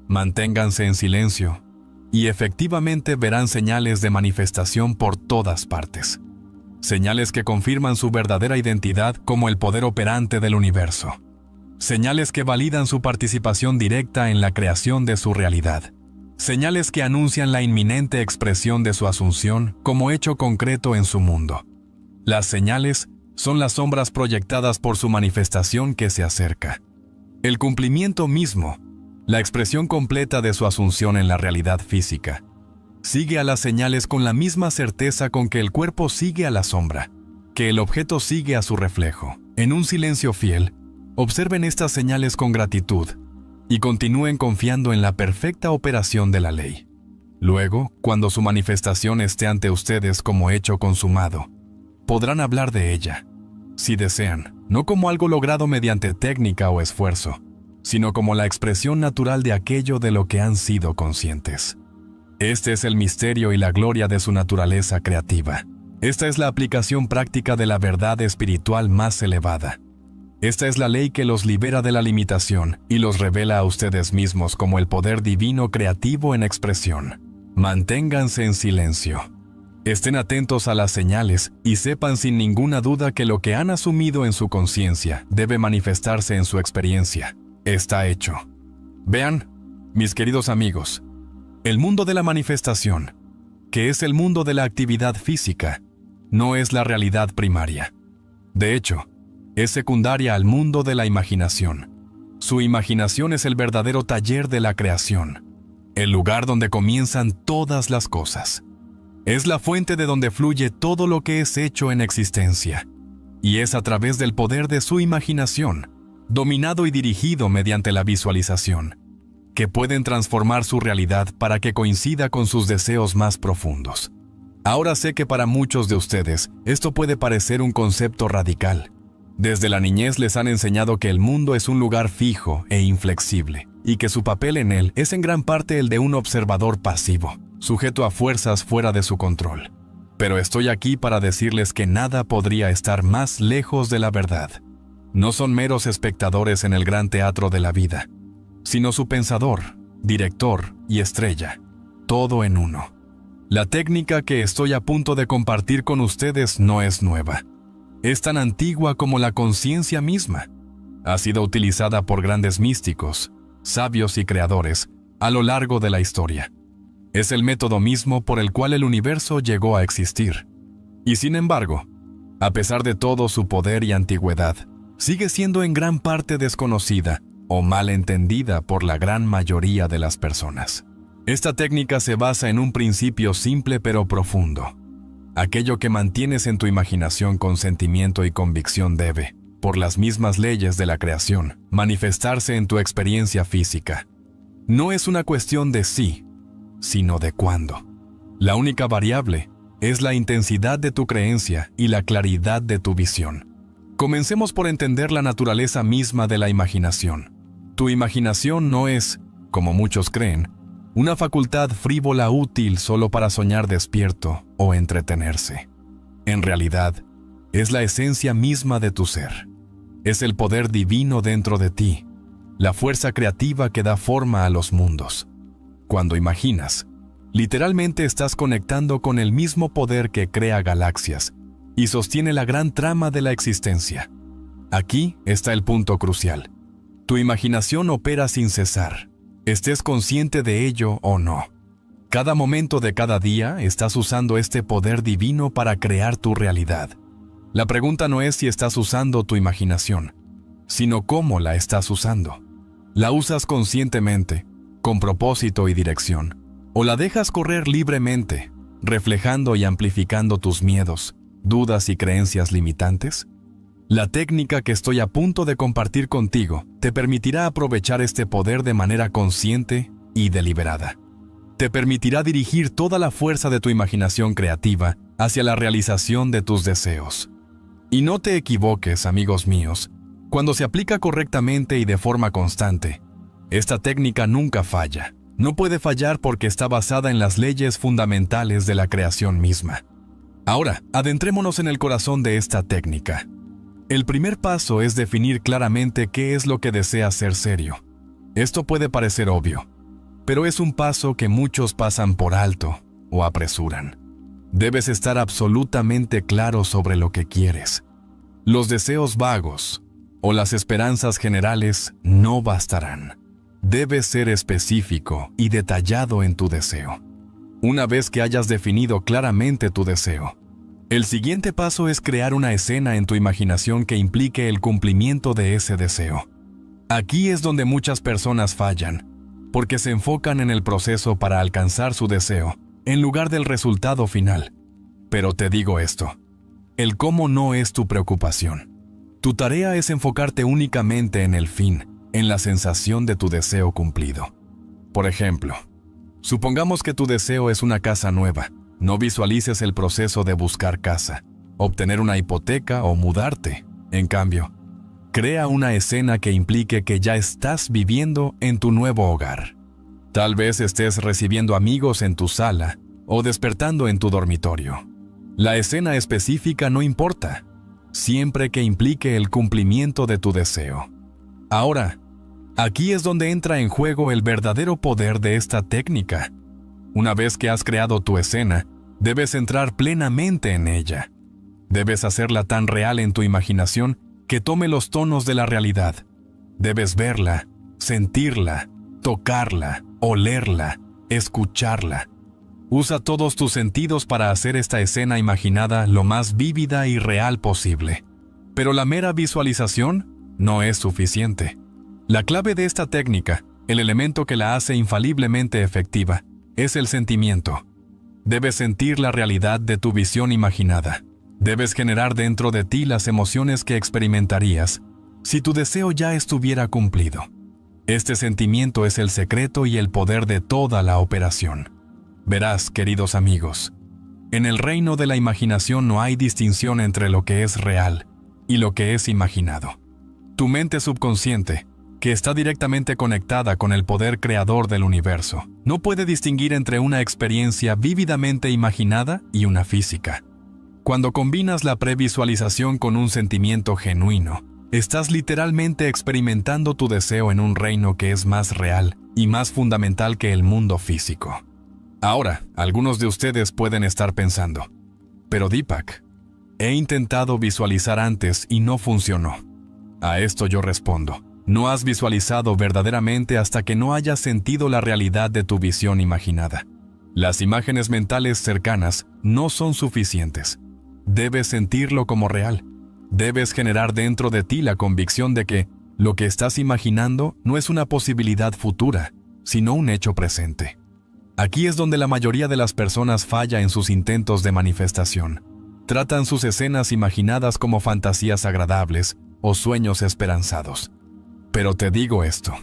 manténganse en silencio, y efectivamente verán señales de manifestación por todas partes. Señales que confirman su verdadera identidad como el poder operante del universo. Señales que validan su participación directa en la creación de su realidad. Señales que anuncian la inminente expresión de su asunción como hecho concreto en su mundo. Las señales son las sombras proyectadas por su manifestación que se acerca. El cumplimiento mismo, la expresión completa de su asunción en la realidad física, sigue a las señales con la misma certeza con que el cuerpo sigue a la sombra, que el objeto sigue a su reflejo. En un silencio fiel, observen estas señales con gratitud y continúen confiando en la perfecta operación de la ley. Luego, cuando su manifestación esté ante ustedes como hecho consumado, podrán hablar de ella, si desean, no como algo logrado mediante técnica o esfuerzo, sino como la expresión natural de aquello de lo que han sido conscientes. Este es el misterio y la gloria de su naturaleza creativa. Esta es la aplicación práctica de la verdad espiritual más elevada. Esta es la ley que los libera de la limitación y los revela a ustedes mismos como el poder divino creativo en expresión. Manténganse en silencio. Estén atentos a las señales y sepan sin ninguna duda que lo que han asumido en su conciencia debe manifestarse en su experiencia. Está hecho. Vean, mis queridos amigos, el mundo de la manifestación, que es el mundo de la actividad física, no es la realidad primaria. De hecho, es secundaria al mundo de la imaginación. Su imaginación es el verdadero taller de la creación, el lugar donde comienzan todas las cosas. Es la fuente de donde fluye todo lo que es hecho en existencia, y es a través del poder de su imaginación, dominado y dirigido mediante la visualización, que pueden transformar su realidad para que coincida con sus deseos más profundos. Ahora sé que para muchos de ustedes esto puede parecer un concepto radical. Desde la niñez les han enseñado que el mundo es un lugar fijo e inflexible, y que su papel en él es en gran parte el de un observador pasivo, sujeto a fuerzas fuera de su control. Pero estoy aquí para decirles que nada podría estar más lejos de la verdad. No son meros espectadores en el gran teatro de la vida, sino su pensador, director y estrella, todo en uno. La técnica que estoy a punto de compartir con ustedes no es nueva. Es tan antigua como la conciencia misma. Ha sido utilizada por grandes místicos, sabios y creadores a lo largo de la historia. Es el método mismo por el cual el universo llegó a existir. Y sin embargo, a pesar de todo su poder y antigüedad, sigue siendo en gran parte desconocida o mal entendida por la gran mayoría de las personas. Esta técnica se basa en un principio simple pero profundo. Aquello que mantienes en tu imaginación con sentimiento y convicción debe, por las mismas leyes de la creación, manifestarse en tu experiencia física. No es una cuestión de sí, sino de cuándo. La única variable es la intensidad de tu creencia y la claridad de tu visión. Comencemos por entender la naturaleza misma de la imaginación. Tu imaginación no es, como muchos creen, una facultad frívola útil solo para soñar despierto o entretenerse. En realidad, es la esencia misma de tu ser. Es el poder divino dentro de ti, la fuerza creativa que da forma a los mundos. Cuando imaginas, literalmente estás conectando con el mismo poder que crea galaxias y sostiene la gran trama de la existencia. Aquí está el punto crucial. Tu imaginación opera sin cesar. estés consciente de ello o no. Cada momento de cada día estás usando este poder divino para crear tu realidad. La pregunta no es si estás usando tu imaginación, sino cómo la estás usando. ¿La usas conscientemente, con propósito y dirección? ¿O la dejas correr libremente, reflejando y amplificando tus miedos, dudas y creencias limitantes? La técnica que estoy a punto de compartir contigo te permitirá aprovechar este poder de manera consciente y deliberada. Te permitirá dirigir toda la fuerza de tu imaginación creativa hacia la realización de tus deseos. Y no te equivoques, amigos míos, cuando se aplica correctamente y de forma constante, esta técnica nunca falla. No puede fallar porque está basada en las leyes fundamentales de la creación misma. Ahora, adentrémonos en el corazón de esta técnica. El primer paso es definir claramente qué es lo que deseas ser serio. Esto puede parecer obvio, pero es un paso que muchos pasan por alto o apresuran. Debes estar absolutamente claro sobre lo que quieres. Los deseos vagos o las esperanzas generales no bastarán. Debes ser específico y detallado en tu deseo. Una vez que hayas definido claramente tu deseo, el siguiente paso es crear una escena en tu imaginación que implique el cumplimiento de ese deseo. Aquí es donde muchas personas fallan, porque se enfocan en el proceso para alcanzar su deseo, en lugar del resultado final. Pero te digo esto, el cómo no es tu preocupación. Tu tarea es enfocarte únicamente en el fin, en la sensación de tu deseo cumplido. Por ejemplo, supongamos que tu deseo es una casa nueva. No visualices el proceso de buscar casa, obtener una hipoteca o mudarte. En cambio, crea una escena que implique que ya estás viviendo en tu nuevo hogar. Tal vez estés recibiendo amigos en tu sala o despertando en tu dormitorio. La escena específica no importa, siempre que implique el cumplimiento de tu deseo. Ahora, aquí es donde entra en juego el verdadero poder de esta técnica. Una vez que has creado tu escena, debes entrar plenamente en ella. Debes hacerla tan real en tu imaginación que tome los tonos de la realidad. Debes verla, sentirla, tocarla, olerla, escucharla. Usa todos tus sentidos para hacer esta escena imaginada lo más vívida y real posible. Pero la mera visualización no es suficiente. La clave de esta técnica, el elemento que la hace infaliblemente efectiva, es el sentimiento. Debes sentir la realidad de tu visión imaginada. Debes generar dentro de ti las emociones que experimentarías si tu deseo ya estuviera cumplido. Este sentimiento es el secreto y el poder de toda la operación. Verás, queridos amigos, en el reino de la imaginación no hay distinción entre lo que es real y lo que es imaginado. Tu mente subconsciente, que está directamente conectada con el poder creador del universo, no puede distinguir entre una experiencia vívidamente imaginada y una física. Cuando combinas la previsualización con un sentimiento genuino, estás literalmente experimentando tu deseo en un reino que es más real y más fundamental que el mundo físico. Ahora, algunos de ustedes pueden estar pensando, pero Deepak, he intentado visualizar antes y no funcionó. A esto yo respondo, no has visualizado verdaderamente hasta que no hayas sentido la realidad de tu visión imaginada. Las imágenes mentales cercanas no son suficientes. Debes sentirlo como real. Debes generar dentro de ti la convicción de que lo que estás imaginando no es una posibilidad futura, sino un hecho presente. Aquí es donde la mayoría de las personas falla en sus intentos de manifestación. Tratan sus escenas imaginadas como fantasías agradables o sueños esperanzados. Pero te digo esto,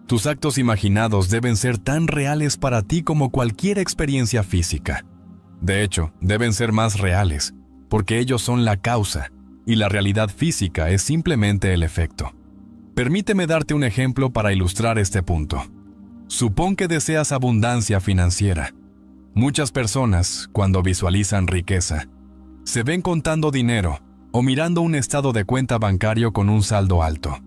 tus actos imaginados deben ser tan reales para ti como cualquier experiencia física. De hecho, deben ser más reales, porque ellos son la causa, y la realidad física es simplemente el efecto. Permíteme darte un ejemplo para ilustrar este punto. Supón que deseas abundancia financiera. Muchas personas, cuando visualizan riqueza, se ven contando dinero o mirando un estado de cuenta bancario con un saldo alto.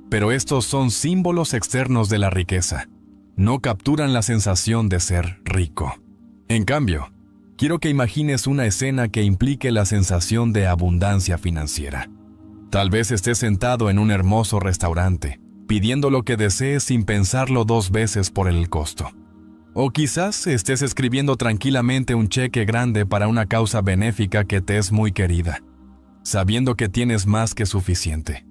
Pero estos son símbolos externos de la riqueza. No capturan la sensación de ser rico. En cambio, quiero que imagines una escena que implique la sensación de abundancia financiera. Tal vez estés sentado en un hermoso restaurante, pidiendo lo que desees sin pensarlo 2 veces por el costo. O quizás estés escribiendo tranquilamente un cheque grande para una causa benéfica que te es muy querida, sabiendo que tienes más que suficiente.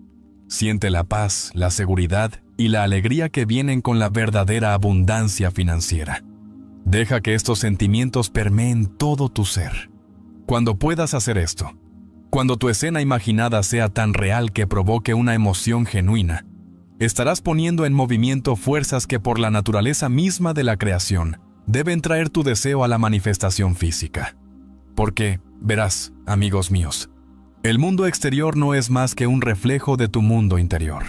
Siente la paz, la seguridad y la alegría que vienen con la verdadera abundancia financiera. Deja que estos sentimientos permeen todo tu ser. Cuando puedas hacer esto, cuando tu escena imaginada sea tan real que provoque una emoción genuina, estarás poniendo en movimiento fuerzas que por la naturaleza misma de la creación deben traer tu deseo a la manifestación física. Porque, verás, amigos míos, el mundo exterior no es más que un reflejo de tu mundo interior.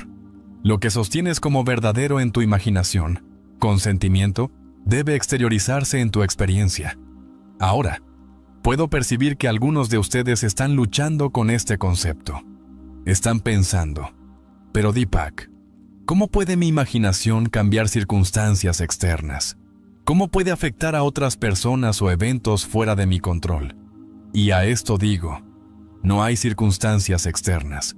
Lo que sostienes como verdadero en tu imaginación, con sentimiento, debe exteriorizarse en tu experiencia. Ahora, puedo percibir que algunos de ustedes están luchando con este concepto. Están pensando, pero Deepak, ¿cómo puede mi imaginación cambiar circunstancias externas? ¿Cómo puede afectar a otras personas o eventos fuera de mi control? Y a esto digo, no hay circunstancias externas.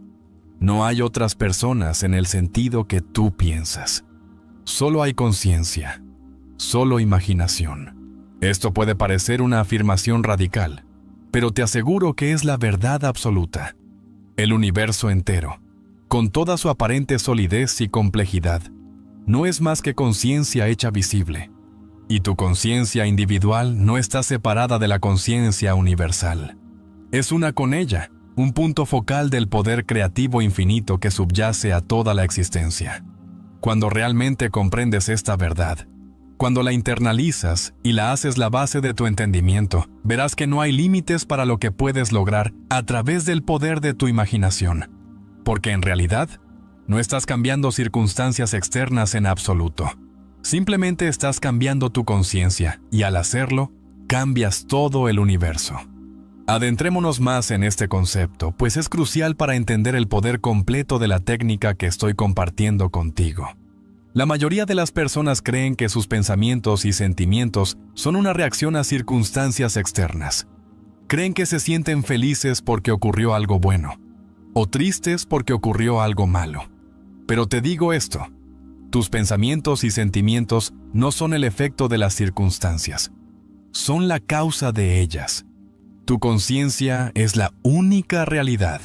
No hay otras personas en el sentido que tú piensas. Solo hay conciencia, solo imaginación. Esto puede parecer una afirmación radical, pero te aseguro que es la verdad absoluta. El universo entero, con toda su aparente solidez y complejidad, no es más que conciencia hecha visible. Y tu conciencia individual no está separada de la conciencia universal. Es una con ella, un punto focal del poder creativo infinito que subyace a toda la existencia. Cuando realmente comprendes esta verdad, cuando la internalizas y la haces la base de tu entendimiento, verás que no hay límites para lo que puedes lograr a través del poder de tu imaginación. Porque en realidad, no estás cambiando circunstancias externas en absoluto. Simplemente estás cambiando tu conciencia y al hacerlo, cambias todo el universo. Adentrémonos más en este concepto, pues es crucial para entender el poder completo de la técnica que estoy compartiendo contigo. La mayoría de las personas creen que sus pensamientos y sentimientos son una reacción a circunstancias externas. Creen que se sienten felices porque ocurrió algo bueno, o tristes porque ocurrió algo malo. Pero te digo esto, tus pensamientos y sentimientos no son el efecto de las circunstancias, son la causa de ellas. Tu conciencia es la única realidad.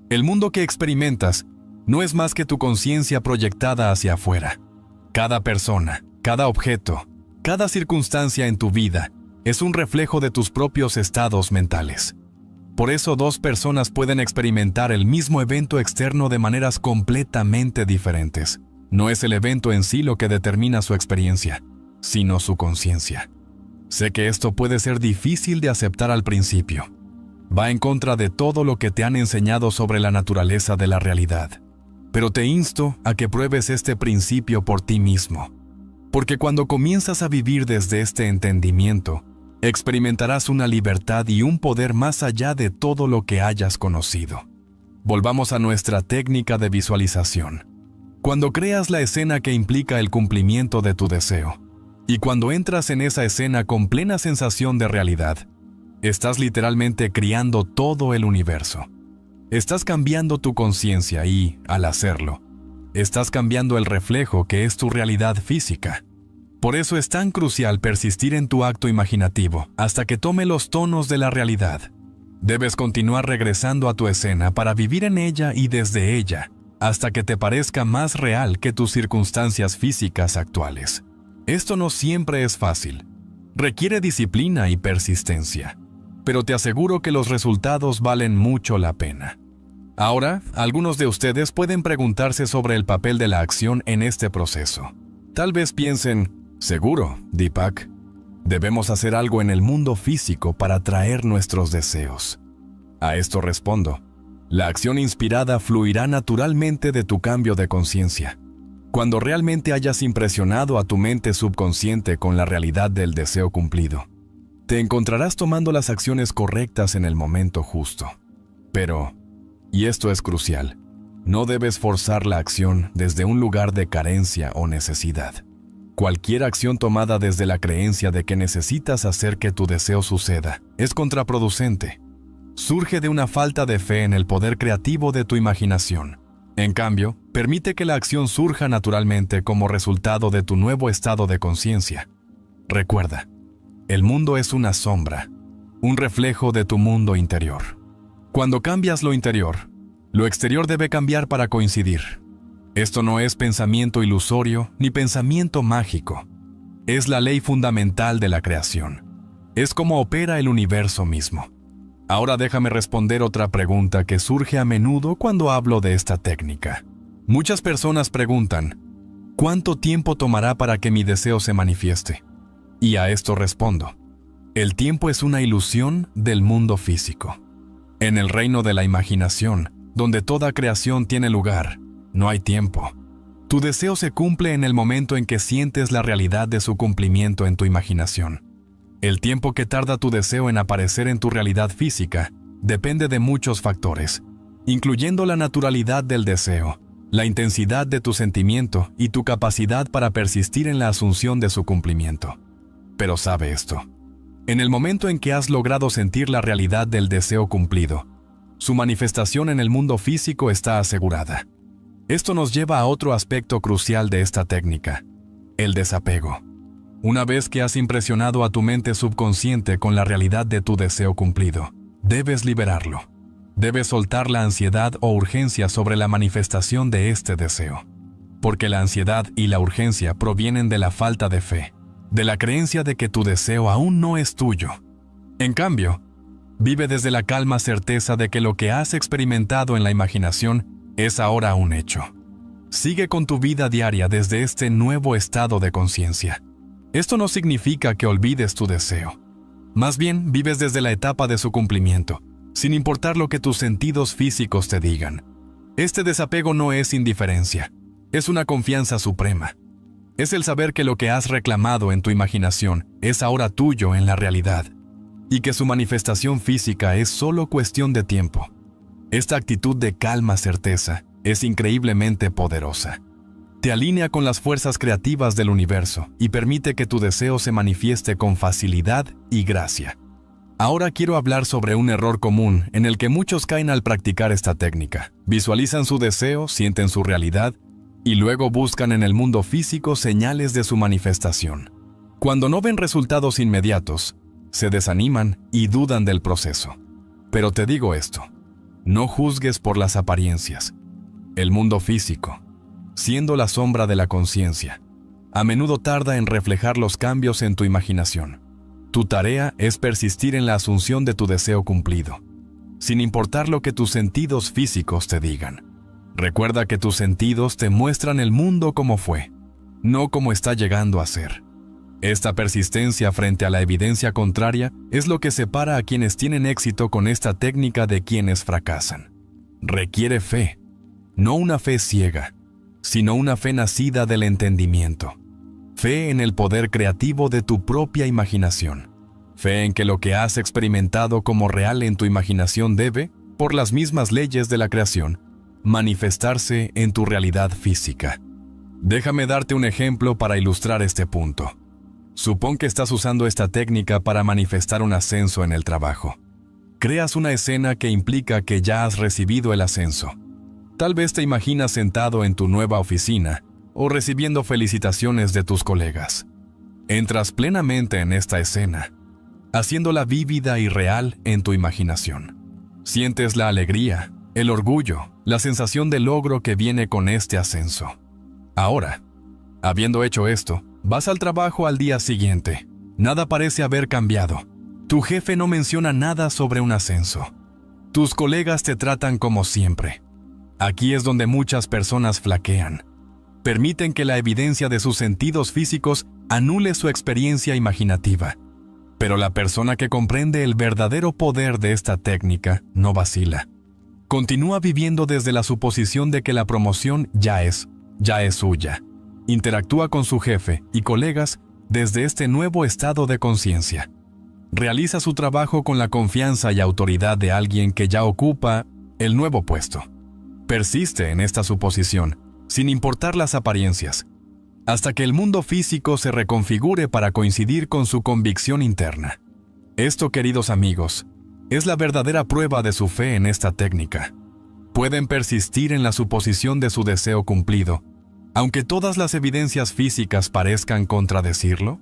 El mundo que experimentas no es más que tu conciencia proyectada hacia afuera. Cada persona, cada objeto, cada circunstancia en tu vida es un reflejo de tus propios estados mentales. Por eso 2 personas pueden experimentar el mismo evento externo de maneras completamente diferentes. No es el evento en sí lo que determina su experiencia, sino su conciencia. Sé que esto puede ser difícil de aceptar al principio. Va en contra de todo lo que te han enseñado sobre la naturaleza de la realidad. Pero te insto a que pruebes este principio por ti mismo. Porque cuando comienzas a vivir desde este entendimiento, experimentarás una libertad y un poder más allá de todo lo que hayas conocido. Volvamos a nuestra técnica de visualización. Cuando creas la escena que implica el cumplimiento de tu deseo, y cuando entras en esa escena con plena sensación de realidad, estás literalmente creando todo el universo. Estás cambiando tu conciencia y, al hacerlo, estás cambiando el reflejo que es tu realidad física. Por eso es tan crucial persistir en tu acto imaginativo hasta que tome los tonos de la realidad. Debes continuar regresando a tu escena para vivir en ella y desde ella, hasta que te parezca más real que tus circunstancias físicas actuales. Esto no siempre es fácil. Requiere disciplina y persistencia. Pero te aseguro que los resultados valen mucho la pena. Ahora, algunos de ustedes pueden preguntarse sobre el papel de la acción en este proceso. Tal vez piensen, seguro, Deepak, debemos hacer algo en el mundo físico para atraer nuestros deseos. A esto respondo, la acción inspirada fluirá naturalmente de tu cambio de conciencia. Cuando realmente hayas impresionado a tu mente subconsciente con la realidad del deseo cumplido, te encontrarás tomando las acciones correctas en el momento justo. Pero, y esto es crucial, no debes forzar la acción desde un lugar de carencia o necesidad. Cualquier acción tomada desde la creencia de que necesitas hacer que tu deseo suceda es contraproducente. Surge de una falta de fe en el poder creativo de tu imaginación. En cambio, permite que la acción surja naturalmente como resultado de tu nuevo estado de conciencia. Recuerda, el mundo es una sombra, un reflejo de tu mundo interior. Cuando cambias lo interior, lo exterior debe cambiar para coincidir. Esto no es pensamiento ilusorio ni pensamiento mágico. Es la ley fundamental de la creación. Es como opera el universo mismo. Ahora déjame responder otra pregunta que surge a menudo cuando hablo de esta técnica. Muchas personas preguntan, ¿cuánto tiempo tomará para que mi deseo se manifieste? Y a esto respondo, el tiempo es una ilusión del mundo físico. En el reino de la imaginación, donde toda creación tiene lugar, no hay tiempo. Tu deseo se cumple en el momento en que sientes la realidad de su cumplimiento en tu imaginación. El tiempo que tarda tu deseo en aparecer en tu realidad física depende de muchos factores, incluyendo la naturalidad del deseo, la intensidad de tu sentimiento y tu capacidad para persistir en la asunción de su cumplimiento. Pero sabe esto, en el momento en que has logrado sentir la realidad del deseo cumplido, su manifestación en el mundo físico está asegurada. Esto nos lleva a otro aspecto crucial de esta técnica, el desapego. Una vez que has impresionado a tu mente subconsciente con la realidad de tu deseo cumplido, debes liberarlo. Debes soltar la ansiedad o urgencia sobre la manifestación de este deseo. Porque la ansiedad y la urgencia provienen de la falta de fe, de la creencia de que tu deseo aún no es tuyo. En cambio, vive desde la calma certeza de que lo que has experimentado en la imaginación es ahora un hecho. Sigue con tu vida diaria desde este nuevo estado de conciencia. Esto no significa que olvides tu deseo. Más bien, vives desde la etapa de su cumplimiento, sin importar lo que tus sentidos físicos te digan. Este desapego no es indiferencia, es una confianza suprema. Es el saber que lo que has reclamado en tu imaginación es ahora tuyo en la realidad, y que su manifestación física es solo cuestión de tiempo. Esta actitud de calma certeza es increíblemente poderosa. Te alinea con las fuerzas creativas del universo y permite que tu deseo se manifieste con facilidad y gracia. Ahora quiero hablar sobre un error común en el que muchos caen al practicar esta técnica. Visualizan su deseo, sienten su realidad y luego buscan en el mundo físico señales de su manifestación. Cuando no ven resultados inmediatos, se desaniman y dudan del proceso. Pero te digo esto, no juzgues por las apariencias. El mundo físico, siendo la sombra de la conciencia, a menudo tarda en reflejar los cambios en tu imaginación. Tu tarea es persistir en la asunción de tu deseo cumplido, sin importar lo que tus sentidos físicos te digan. Recuerda que tus sentidos te muestran el mundo como fue, no como está llegando a ser. Esta persistencia frente a la evidencia contraria es lo que separa a quienes tienen éxito con esta técnica de quienes fracasan. Requiere fe, no una fe ciega, sino una fe nacida del entendimiento. Fe en el poder creativo de tu propia imaginación. Fe en que lo que has experimentado como real en tu imaginación debe, por las mismas leyes de la creación, manifestarse en tu realidad física. Déjame darte un ejemplo para ilustrar este punto. Supón que estás usando esta técnica para manifestar un ascenso en el trabajo. Creas una escena que implica que ya has recibido el ascenso. Tal vez te imaginas sentado en tu nueva oficina o recibiendo felicitaciones de tus colegas. Entras plenamente en esta escena, haciéndola vívida y real en tu imaginación. Sientes la alegría, el orgullo, la sensación de logro que viene con este ascenso. Ahora, habiendo hecho esto, vas al trabajo al día siguiente. Nada parece haber cambiado. Tu jefe no menciona nada sobre un ascenso. Tus colegas te tratan como siempre. Aquí es donde muchas personas flaquean. Permiten que la evidencia de sus sentidos físicos anule su experiencia imaginativa. Pero la persona que comprende el verdadero poder de esta técnica no vacila. Continúa viviendo desde la suposición de que la promoción ya es suya. Interactúa con su jefe y colegas desde este nuevo estado de conciencia. Realiza su trabajo con la confianza y autoridad de alguien que ya ocupa el nuevo puesto. Persiste en esta suposición, sin importar las apariencias, hasta que el mundo físico se reconfigure para coincidir con su convicción interna. Esto, queridos amigos, es la verdadera prueba de su fe en esta técnica. Pueden persistir en la suposición de su deseo cumplido, aunque todas las evidencias físicas parezcan contradecirlo.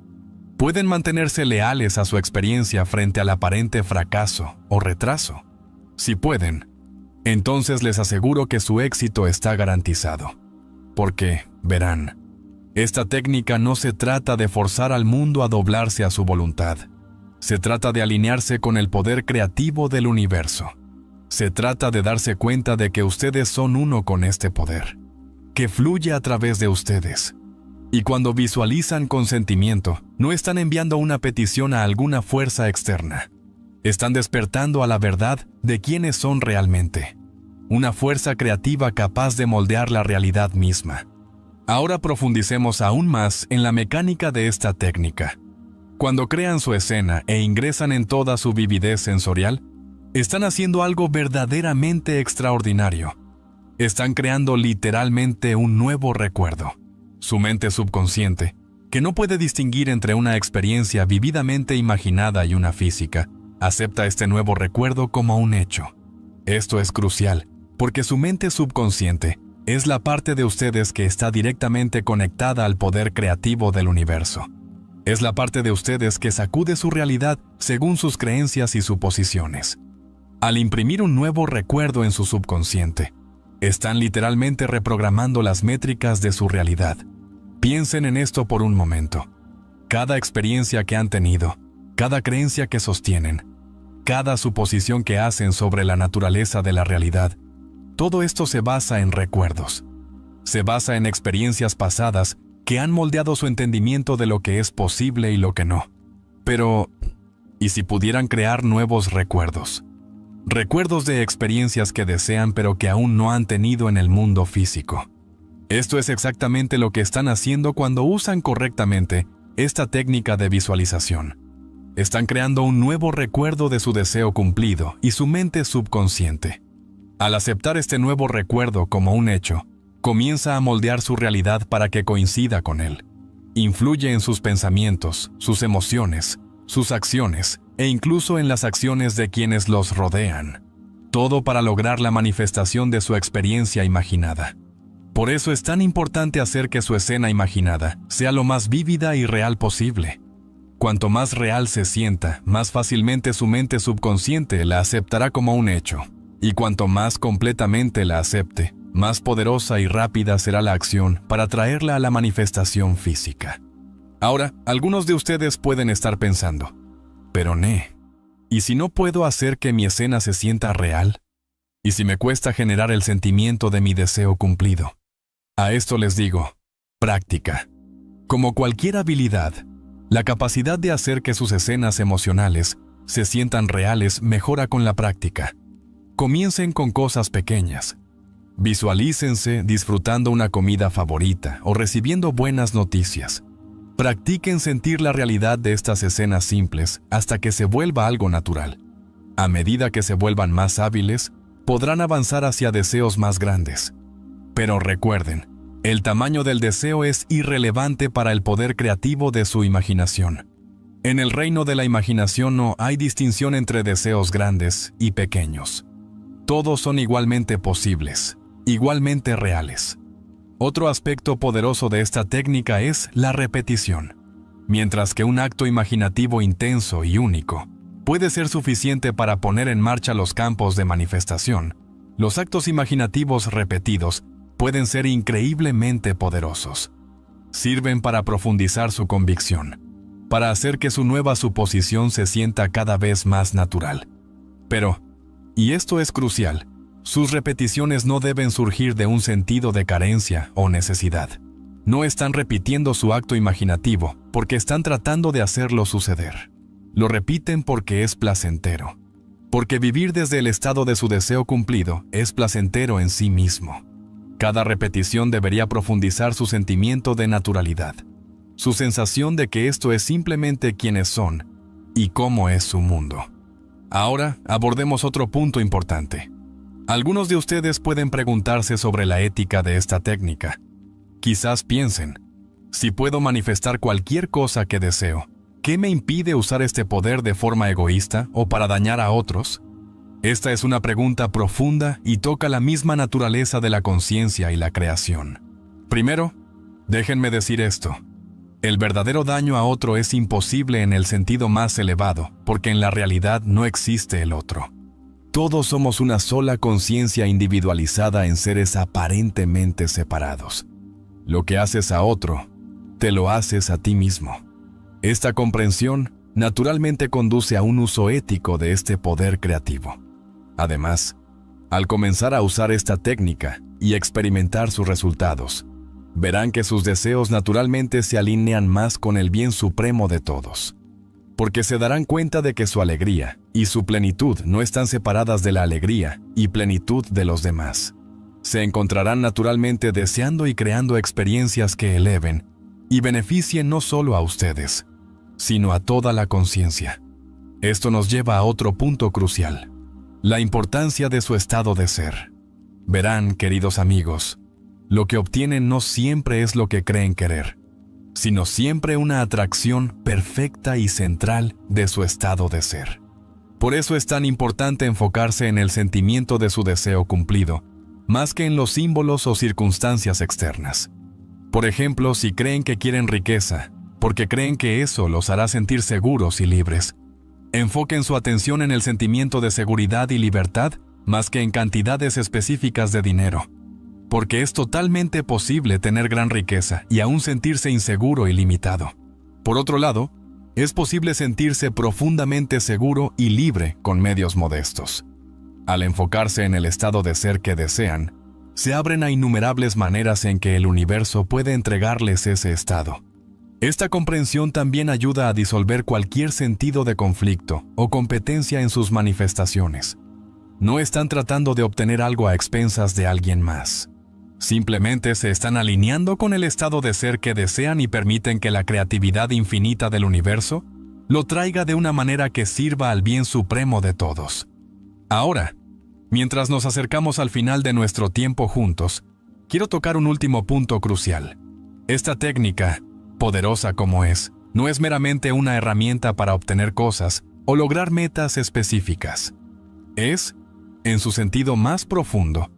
Pueden mantenerse leales a su experiencia frente al aparente fracaso o retraso. Si pueden, entonces les aseguro que su éxito está garantizado. Porque, verán, esta técnica no se trata de forzar al mundo a doblarse a su voluntad. Se trata de alinearse con el poder creativo del universo. Se trata de darse cuenta de que ustedes son uno con este poder, que fluye a través de ustedes. Y cuando visualizan con sentimiento, no están enviando una petición a alguna fuerza externa. Están despertando a la verdad de quiénes son realmente. Una fuerza creativa capaz de moldear la realidad misma. Ahora profundicemos aún más en la mecánica de esta técnica. Cuando crean su escena e ingresan en toda su vividez sensorial, están haciendo algo verdaderamente extraordinario. Están creando literalmente un nuevo recuerdo. Su mente subconsciente, que no puede distinguir entre una experiencia vividamente imaginada y una física, acepta este nuevo recuerdo como un hecho. Esto es crucial, porque su mente subconsciente es la parte de ustedes que está directamente conectada al poder creativo del universo. Es la parte de ustedes que sacude su realidad según sus creencias y suposiciones. Al imprimir un nuevo recuerdo en su subconsciente, están literalmente reprogramando las métricas de su realidad. Piensen en esto por un momento. Cada experiencia que han tenido, cada creencia que sostienen, cada suposición que hacen sobre la naturaleza de la realidad, todo esto se basa en recuerdos. Se basa en experiencias pasadas que han moldeado su entendimiento de lo que es posible y lo que no. Pero, ¿y si pudieran crear nuevos recuerdos? Recuerdos de experiencias que desean pero que aún no han tenido en el mundo físico. Esto es exactamente lo que están haciendo cuando usan correctamente esta técnica de visualización. Están creando un nuevo recuerdo de su deseo cumplido y su mente subconsciente. Al aceptar este nuevo recuerdo como un hecho, comienza a moldear su realidad para que coincida con él. Influye en sus pensamientos, sus emociones, sus acciones e incluso en las acciones de quienes los rodean. Todo para lograr la manifestación de su experiencia imaginada. Por eso es tan importante hacer que su escena imaginada sea lo más vívida y real posible. Cuanto más real se sienta, más fácilmente su mente subconsciente la aceptará como un hecho. Y cuanto más completamente la acepte, más poderosa y rápida será la acción para traerla a la manifestación física. Ahora, algunos de ustedes pueden estar pensando, pero ¿y si no puedo hacer que mi escena se sienta real? ¿Y si me cuesta generar el sentimiento de mi deseo cumplido? A esto les digo, práctica. Como cualquier habilidad, la capacidad de hacer que sus escenas emocionales se sientan reales mejora con la práctica. Comiencen con cosas pequeñas. Visualícense disfrutando una comida favorita o recibiendo buenas noticias. Practiquen sentir la realidad de estas escenas simples hasta que se vuelva algo natural. A medida que se vuelvan más hábiles, podrán avanzar hacia deseos más grandes. Pero recuerden, el tamaño del deseo es irrelevante para el poder creativo de su imaginación. En el reino de la imaginación no hay distinción entre deseos grandes y pequeños. Todos son igualmente posibles, igualmente reales. Otro aspecto poderoso de esta técnica es la repetición. Mientras que un acto imaginativo intenso y único puede ser suficiente para poner en marcha los campos de manifestación, los actos imaginativos repetidos pueden ser increíblemente poderosos. Sirven para profundizar su convicción, para hacer que su nueva suposición se sienta cada vez más natural. Pero, y esto es crucial, sus repeticiones no deben surgir de un sentido de carencia o necesidad. No están repitiendo su acto imaginativo porque están tratando de hacerlo suceder. Lo repiten porque es placentero. Porque vivir desde el estado de su deseo cumplido es placentero en sí mismo. Cada repetición debería profundizar su sentimiento de naturalidad, su sensación de que esto es simplemente quienes son y cómo es su mundo. Ahora abordemos otro punto importante. Algunos de ustedes pueden preguntarse sobre la ética de esta técnica. Quizás piensen, si puedo manifestar cualquier cosa que deseo, ¿qué me impide usar este poder de forma egoísta o para dañar a otros? Esta es una pregunta profunda y toca la misma naturaleza de la conciencia y la creación. Primero, déjenme decir esto. El verdadero daño a otro es imposible en el sentido más elevado, porque en la realidad no existe el otro. Todos somos una sola conciencia individualizada en seres aparentemente separados. Lo que haces a otro, te lo haces a ti mismo. Esta comprensión naturalmente conduce a un uso ético de este poder creativo. Además, al comenzar a usar esta técnica y experimentar sus resultados, verán que sus deseos naturalmente se alinean más con el bien supremo de todos, porque se darán cuenta de que su alegría y su plenitud no están separadas de la alegría y plenitud de los demás. Se encontrarán naturalmente deseando y creando experiencias que eleven y beneficien no solo a ustedes, sino a toda la conciencia. Esto nos lleva a otro punto crucial: la importancia de su estado de ser. Verán, queridos amigos, lo que obtienen no siempre es lo que creen querer, sino siempre una atracción perfecta y central de su estado de ser. Por eso es tan importante enfocarse en el sentimiento de su deseo cumplido, más que en los símbolos o circunstancias externas. Por ejemplo, si creen que quieren riqueza, porque creen que eso los hará sentir seguros y libres, enfoquen su atención en el sentimiento de seguridad y libertad más que en cantidades específicas de dinero, porque es totalmente posible tener gran riqueza y aún sentirse inseguro y limitado. Por otro lado, es posible sentirse profundamente seguro y libre con medios modestos. Al enfocarse en el estado de ser que desean, se abren a innumerables maneras en que el universo puede entregarles ese estado. Esta comprensión también ayuda a disolver cualquier sentido de conflicto o competencia en sus manifestaciones. No están tratando de obtener algo a expensas de alguien más. Simplemente se están alineando con el estado de ser que desean y permiten que la creatividad infinita del universo lo traiga de una manera que sirva al bien supremo de todos. Ahora, mientras nos acercamos al final de nuestro tiempo juntos, quiero tocar un último punto crucial. Esta técnica, poderosa como es, no es meramente una herramienta para obtener cosas o lograr metas específicas. Es, en su sentido más profundo,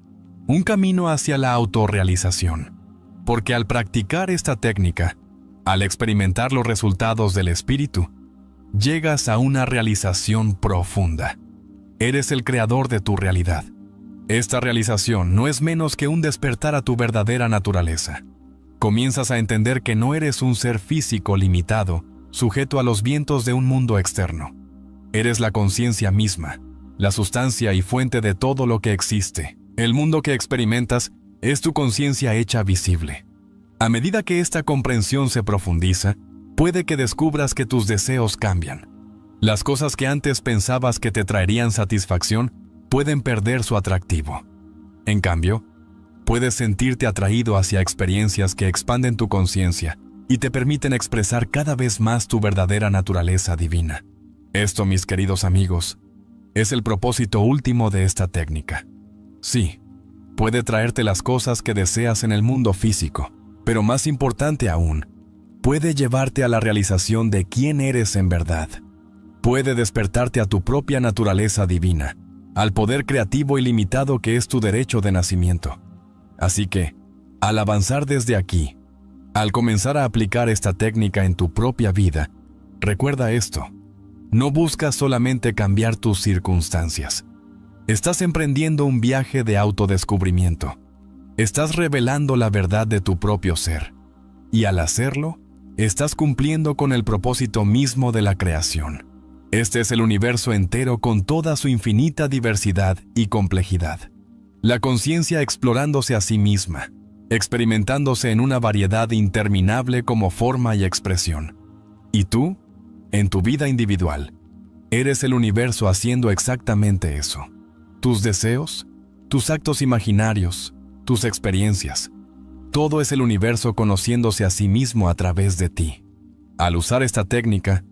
un camino hacia la autorrealización. Porque al practicar esta técnica, al experimentar los resultados del espíritu, llegas a una realización profunda. Eres el creador de tu realidad. Esta realización no es menos que un despertar a tu verdadera naturaleza. Comienzas a entender que no eres un ser físico limitado, sujeto a los vientos de un mundo externo. Eres la conciencia misma, la sustancia y fuente de todo lo que existe. El mundo que experimentas es tu conciencia hecha visible. A medida que esta comprensión se profundiza, puede que descubras que tus deseos cambian. Las cosas que antes pensabas que te traerían satisfacción pueden perder su atractivo. En cambio, puedes sentirte atraído hacia experiencias que expanden tu conciencia y te permiten expresar cada vez más tu verdadera naturaleza divina. Esto, mis queridos amigos, es el propósito último de esta técnica. Sí, puede traerte las cosas que deseas en el mundo físico, pero más importante aún, puede llevarte a la realización de quién eres en verdad. Puede despertarte a tu propia naturaleza divina, al poder creativo ilimitado que es tu derecho de nacimiento. Así que, al avanzar desde aquí, al comenzar a aplicar esta técnica en tu propia vida, recuerda esto: no buscas solamente cambiar tus circunstancias. Estás emprendiendo un viaje de autodescubrimiento. Estás revelando la verdad de tu propio ser. Y al hacerlo, estás cumpliendo con el propósito mismo de la creación. Este es el universo entero con toda su infinita diversidad y complejidad. La conciencia explorándose a sí misma, experimentándose en una variedad interminable como forma y expresión. Y tú, en tu vida individual, eres el universo haciendo exactamente eso. Tus deseos, tus actos imaginarios, tus experiencias, todo es el universo conociéndose a sí mismo a través de ti. Al usar esta técnica,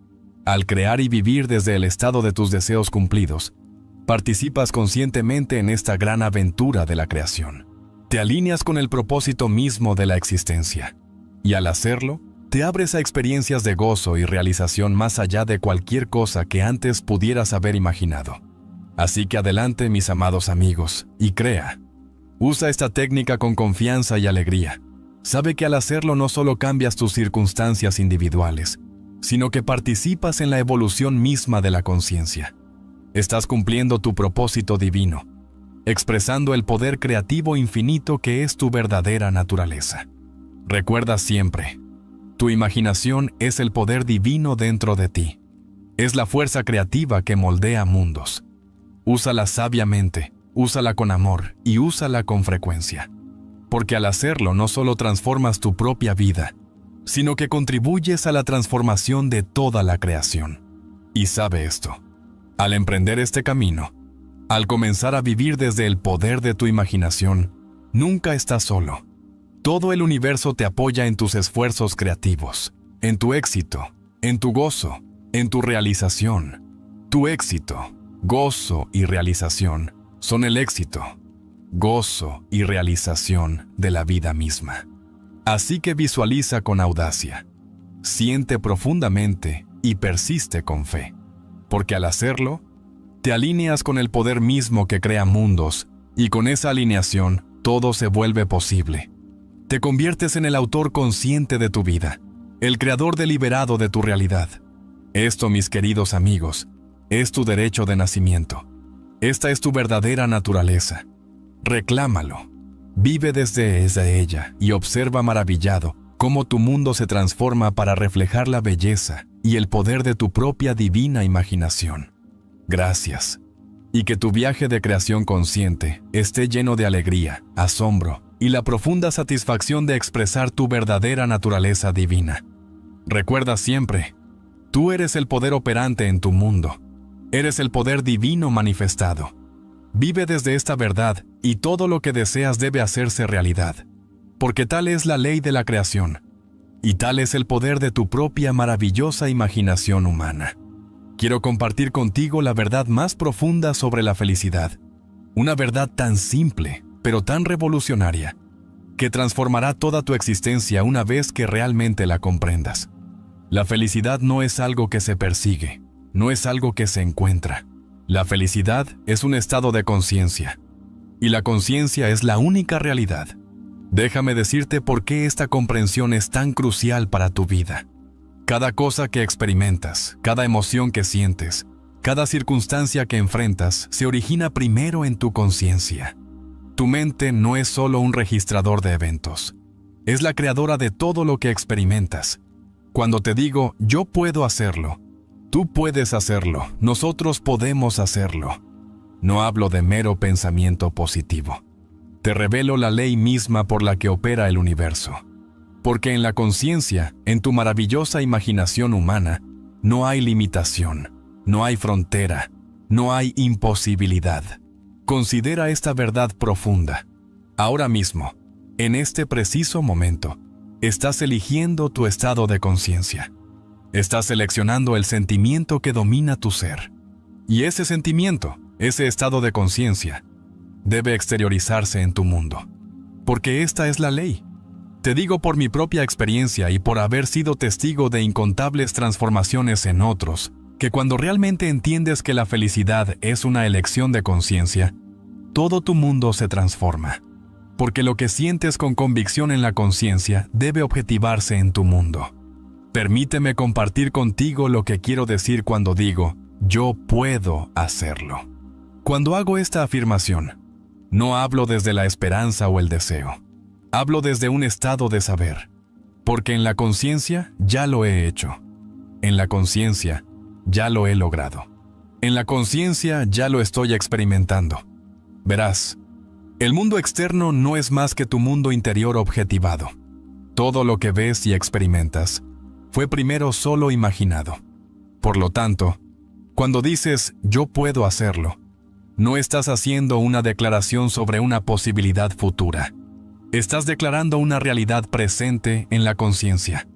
al crear y vivir desde el estado de tus deseos cumplidos, participas conscientemente en esta gran aventura de la creación. Te alineas con el propósito mismo de la existencia. Y al hacerlo, te abres a experiencias de gozo y realización más allá de cualquier cosa que antes pudieras haber imaginado. Así que adelante, mis amados amigos, y crea. Usa esta técnica con confianza y alegría. Sabe que al hacerlo no solo cambias tus circunstancias individuales, sino que participas en la evolución misma de la conciencia. Estás cumpliendo tu propósito divino, expresando el poder creativo infinito que es tu verdadera naturaleza. Recuerda siempre, tu imaginación es el poder divino dentro de ti. Es la fuerza creativa que moldea mundos. Úsala sabiamente, úsala con amor y úsala con frecuencia. Porque al hacerlo no solo transformas tu propia vida, sino que contribuyes a la transformación de toda la creación. Y sabe esto, al emprender este camino, al comenzar a vivir desde el poder de tu imaginación, nunca estás solo. Todo el universo te apoya en tus esfuerzos creativos, en tu éxito, en tu gozo, en tu realización. Tu éxito, gozo y realización son el éxito, gozo y realización de la vida misma. Así que visualiza con audacia, siente profundamente y persiste con fe, porque al hacerlo, te alineas con el poder mismo que crea mundos y con esa alineación todo se vuelve posible. Te conviertes en el autor consciente de tu vida, el creador deliberado de tu realidad. Esto, mis queridos amigos, es tu derecho de nacimiento. Esta es tu verdadera naturaleza. Reclámalo. Vive desde ella y observa maravillado cómo tu mundo se transforma para reflejar la belleza y el poder de tu propia divina imaginación. Gracias. Y que tu viaje de creación consciente esté lleno de alegría, asombro y la profunda satisfacción de expresar tu verdadera naturaleza divina. Recuerda siempre, tú eres el poder operante en tu mundo. Eres el poder divino manifestado. Vive desde esta verdad y todo lo que deseas debe hacerse realidad, porque tal es la ley de la creación, y tal es el poder de tu propia maravillosa imaginación humana. Quiero compartir contigo la verdad más profunda sobre la felicidad, una verdad tan simple, pero tan revolucionaria, que transformará toda tu existencia una vez que realmente la comprendas. La felicidad no es algo que se persigue, no es algo que se encuentra. La felicidad es un estado de conciencia, y la conciencia es la única realidad. Déjame decirte por qué esta comprensión es tan crucial para tu vida. Cada cosa que experimentas, cada emoción que sientes, cada circunstancia que enfrentas se origina primero en tu conciencia. Tu mente no es solo un registrador de eventos, es la creadora de todo lo que experimentas. Cuando te digo, yo puedo hacerlo, tú puedes hacerlo, nosotros podemos hacerlo. No hablo de mero pensamiento positivo. Te revelo la ley misma por la que opera el universo. Porque en la conciencia, en tu maravillosa imaginación humana, no hay limitación, no hay frontera, no hay imposibilidad. Considera esta verdad profunda. Ahora mismo, en este preciso momento, estás eligiendo tu estado de conciencia. Estás seleccionando el sentimiento que domina tu ser. Y ese sentimiento, ese estado de conciencia, debe exteriorizarse en tu mundo. Porque esta es la ley. Te digo por mi propia experiencia y por haber sido testigo de incontables transformaciones en otros, que cuando realmente entiendes que la felicidad es una elección de conciencia, todo tu mundo se transforma. Porque lo que sientes con convicción en la conciencia debe objetivarse en tu mundo. Permíteme compartir contigo lo que quiero decir cuando digo, yo puedo hacerlo. Cuando hago esta afirmación, no hablo desde la esperanza o el deseo. Hablo desde un estado de saber, porque en la conciencia ya lo he hecho. En la conciencia ya lo he logrado. En la conciencia ya lo estoy experimentando. Verás, el mundo externo no es más que tu mundo interior objetivado. Todo lo que ves y experimentas fue primero solo imaginado. Por lo tanto, cuando dices yo puedo hacerlo, no estás haciendo una declaración sobre una posibilidad futura. Estás declarando una realidad presente en la conciencia.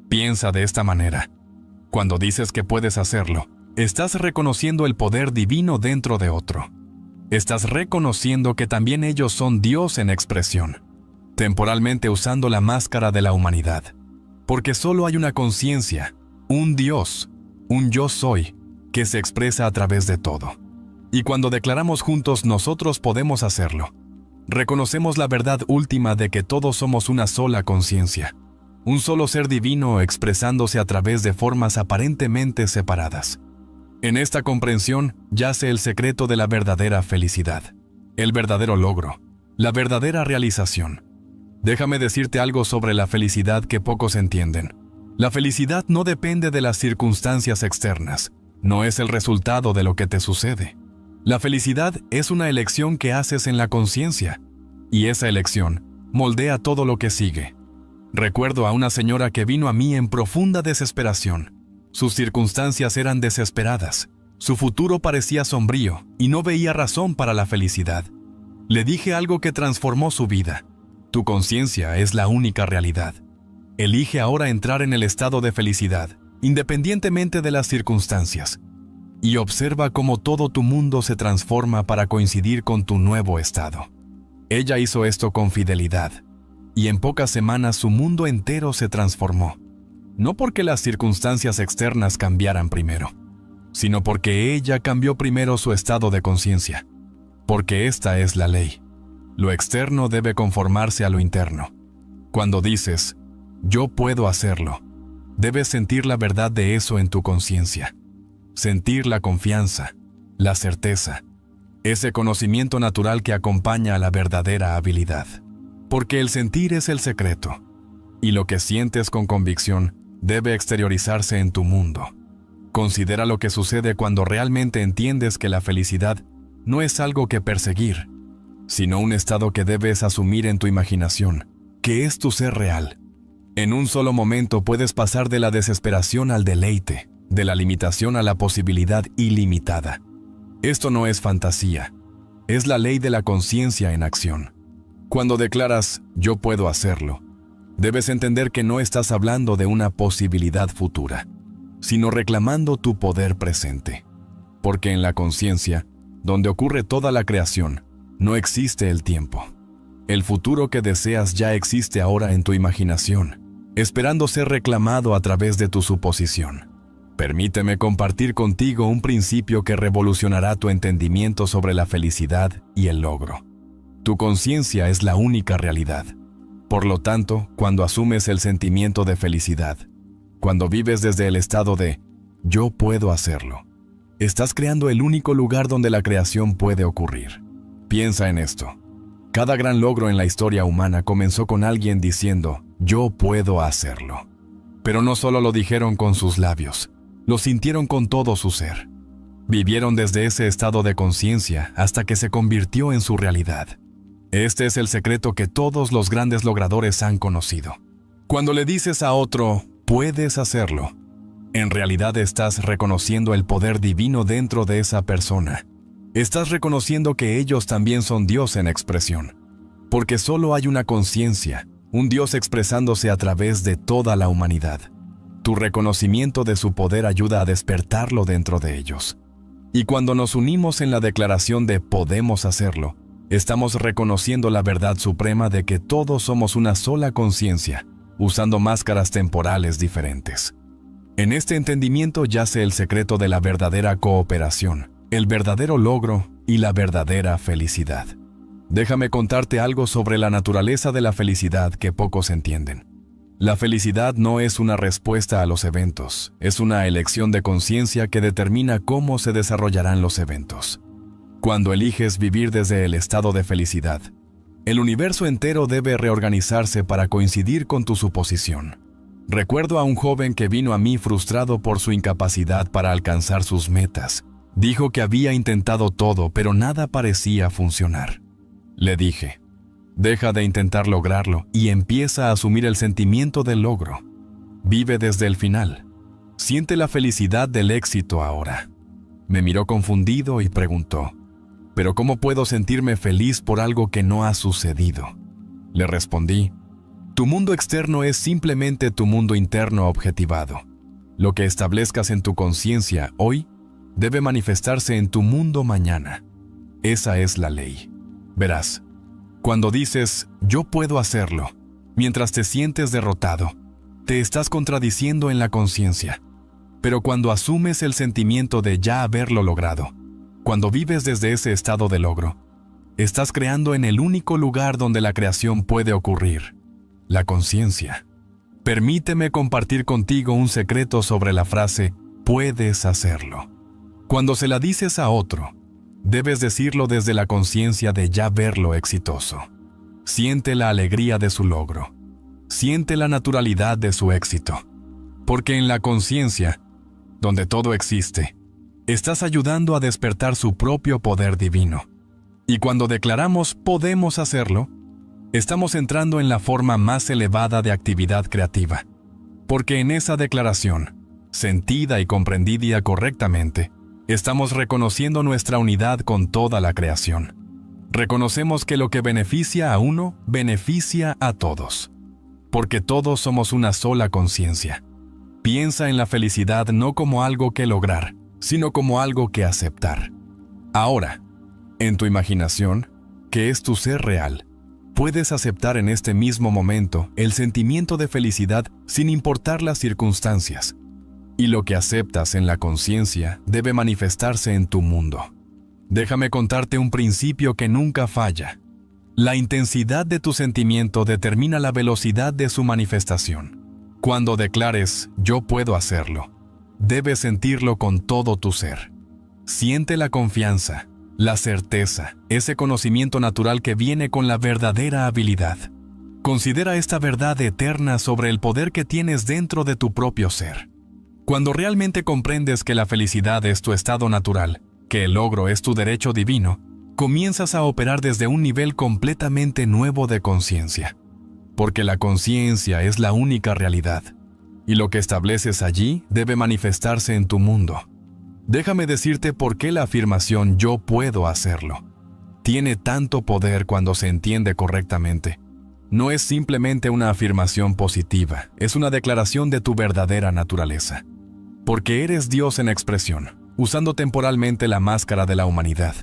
Piensa de esta manera. Cuando dices que puedes hacerlo, estás reconociendo el poder divino dentro de otro. Estás reconociendo que también ellos son Dios en expresión, temporalmente usando la máscara de la humanidad. Porque solo hay una conciencia, un Dios, un yo soy, que se expresa a través de todo. Y cuando declaramos juntos nosotros podemos hacerlo, reconocemos la verdad última de que todos somos una sola conciencia, un solo ser divino expresándose a través de formas aparentemente separadas. En esta comprensión yace el secreto de la verdadera felicidad, el verdadero logro, la verdadera realización. Déjame decirte algo sobre la felicidad que pocos entienden. La felicidad no depende de las circunstancias externas, no es el resultado de lo que te sucede. La felicidad es una elección que haces en la conciencia, y esa elección moldea todo lo que sigue. Recuerdo a una señora que vino a mí en profunda desesperación. Sus circunstancias eran desesperadas, su futuro parecía sombrío y no veía razón para la felicidad. Le dije algo que transformó su vida. Tu conciencia es la única realidad. Elige ahora entrar en el estado de felicidad, independientemente de las circunstancias, y observa cómo todo tu mundo se transforma para coincidir con tu nuevo estado. Ella hizo esto con fidelidad, y en pocas semanas su mundo entero se transformó. No porque las circunstancias externas cambiaran primero, sino porque ella cambió primero su estado de conciencia. Porque esta es la ley. Lo externo debe conformarse a lo interno. Cuando dices, yo puedo hacerlo, debes sentir la verdad de eso en tu conciencia. Sentir la confianza, la certeza, ese conocimiento natural que acompaña a la verdadera habilidad. Porque el sentir es el secreto, y lo que sientes con convicción debe exteriorizarse en tu mundo. Considera lo que sucede cuando realmente entiendes que la felicidad no es algo que perseguir, sino un estado que debes asumir en tu imaginación, que es tu ser real. En un solo momento puedes pasar de la desesperación al deleite, de la limitación a la posibilidad ilimitada. Esto no es fantasía, es la ley de la conciencia en acción. Cuando declaras, yo puedo hacerlo, debes entender que no estás hablando de una posibilidad futura, sino reclamando tu poder presente. Porque en la conciencia, donde ocurre toda la creación, no existe el tiempo. El futuro que deseas ya existe ahora en tu imaginación, esperando ser reclamado a través de tu suposición. Permíteme compartir contigo un principio que revolucionará tu entendimiento sobre la felicidad y el logro. Tu conciencia es la única realidad. Por lo tanto, cuando asumes el sentimiento de felicidad, cuando vives desde el estado de yo puedo hacerlo, estás creando el único lugar donde la creación puede ocurrir. Piensa en esto. Cada gran logro en la historia humana comenzó con alguien diciendo, yo puedo hacerlo. Pero no solo lo dijeron con sus labios, lo sintieron con todo su ser. Vivieron desde ese estado de conciencia hasta que se convirtió en su realidad. Este es el secreto que todos los grandes logradores han conocido. Cuando le dices a otro, puedes hacerlo, en realidad estás reconociendo el poder divino dentro de esa persona. Estás reconociendo que ellos también son Dios en expresión. Porque solo hay una conciencia, un Dios expresándose a través de toda la humanidad. Tu reconocimiento de su poder ayuda a despertarlo dentro de ellos. Y cuando nos unimos en la declaración de podemos hacerlo, estamos reconociendo la verdad suprema de que todos somos una sola conciencia, usando máscaras temporales diferentes. En este entendimiento yace el secreto de la verdadera cooperación, el verdadero logro y la verdadera felicidad. Déjame contarte algo sobre la naturaleza de la felicidad que pocos entienden. La felicidad no es una respuesta a los eventos, es una elección de conciencia que determina cómo se desarrollarán los eventos. Cuando eliges vivir desde el estado de felicidad, el universo entero debe reorganizarse para coincidir con tu suposición. Recuerdo a un joven que vino a mí frustrado por su incapacidad para alcanzar sus metas. Dijo que había intentado todo, pero nada parecía funcionar. Le dije, deja de intentar lograrlo y empieza a asumir el sentimiento del logro. Vive desde el final. Siente la felicidad del éxito ahora. Me miró confundido y preguntó, ¿pero cómo puedo sentirme feliz por algo que no ha sucedido? Le respondí, tu mundo externo es simplemente tu mundo interno objetivado. Lo que establezcas en tu conciencia hoy debe manifestarse en tu mundo mañana. Esa es la ley. Verás, cuando dices, yo puedo hacerlo, mientras te sientes derrotado, te estás contradiciendo en la conciencia. Pero cuando asumes el sentimiento de ya haberlo logrado, Cuando vives desde ese estado de logro, estás creando en el único lugar donde la creación puede ocurrir, la conciencia. Permíteme compartir contigo un secreto sobre la frase «puedes hacerlo». Cuando se la dices a otro, debes decirlo desde la conciencia de ya verlo exitoso. Siente la alegría de su logro. Siente la naturalidad de su éxito. Porque en la conciencia, donde todo existe, estás ayudando a despertar su propio poder divino. Y cuando declaramos «podemos hacerlo», estamos entrando en la forma más elevada de actividad creativa. Porque en esa declaración, sentida y comprendida correctamente, estamos reconociendo nuestra unidad con toda la creación. Reconocemos que lo que beneficia a uno, beneficia a todos. Porque todos somos una sola conciencia. Piensa en la felicidad no como algo que lograr, sino como algo que aceptar. Ahora, en tu imaginación, que es tu ser real, puedes aceptar en este mismo momento el sentimiento de felicidad sin importar las circunstancias. Y lo que aceptas en la conciencia debe manifestarse en tu mundo. Déjame contarte un principio que nunca falla. La intensidad de tu sentimiento determina la velocidad de su manifestación. Cuando declares «yo puedo hacerlo», debes sentirlo con todo tu ser. Siente la confianza, la certeza, ese conocimiento natural que viene con la verdadera habilidad. Considera esta verdad eterna sobre el poder que tienes dentro de tu propio ser. Cuando realmente comprendes que la felicidad es tu estado natural, que el logro es tu derecho divino, comienzas a operar desde un nivel completamente nuevo de conciencia. Porque la conciencia es la única realidad, y lo que estableces allí debe manifestarse en tu mundo. Déjame decirte por qué la afirmación «yo puedo hacerlo» tiene tanto poder cuando se entiende correctamente. No es simplemente una afirmación positiva, es una declaración de tu verdadera naturaleza. Porque eres Dios en expresión, usando temporalmente la máscara de la humanidad.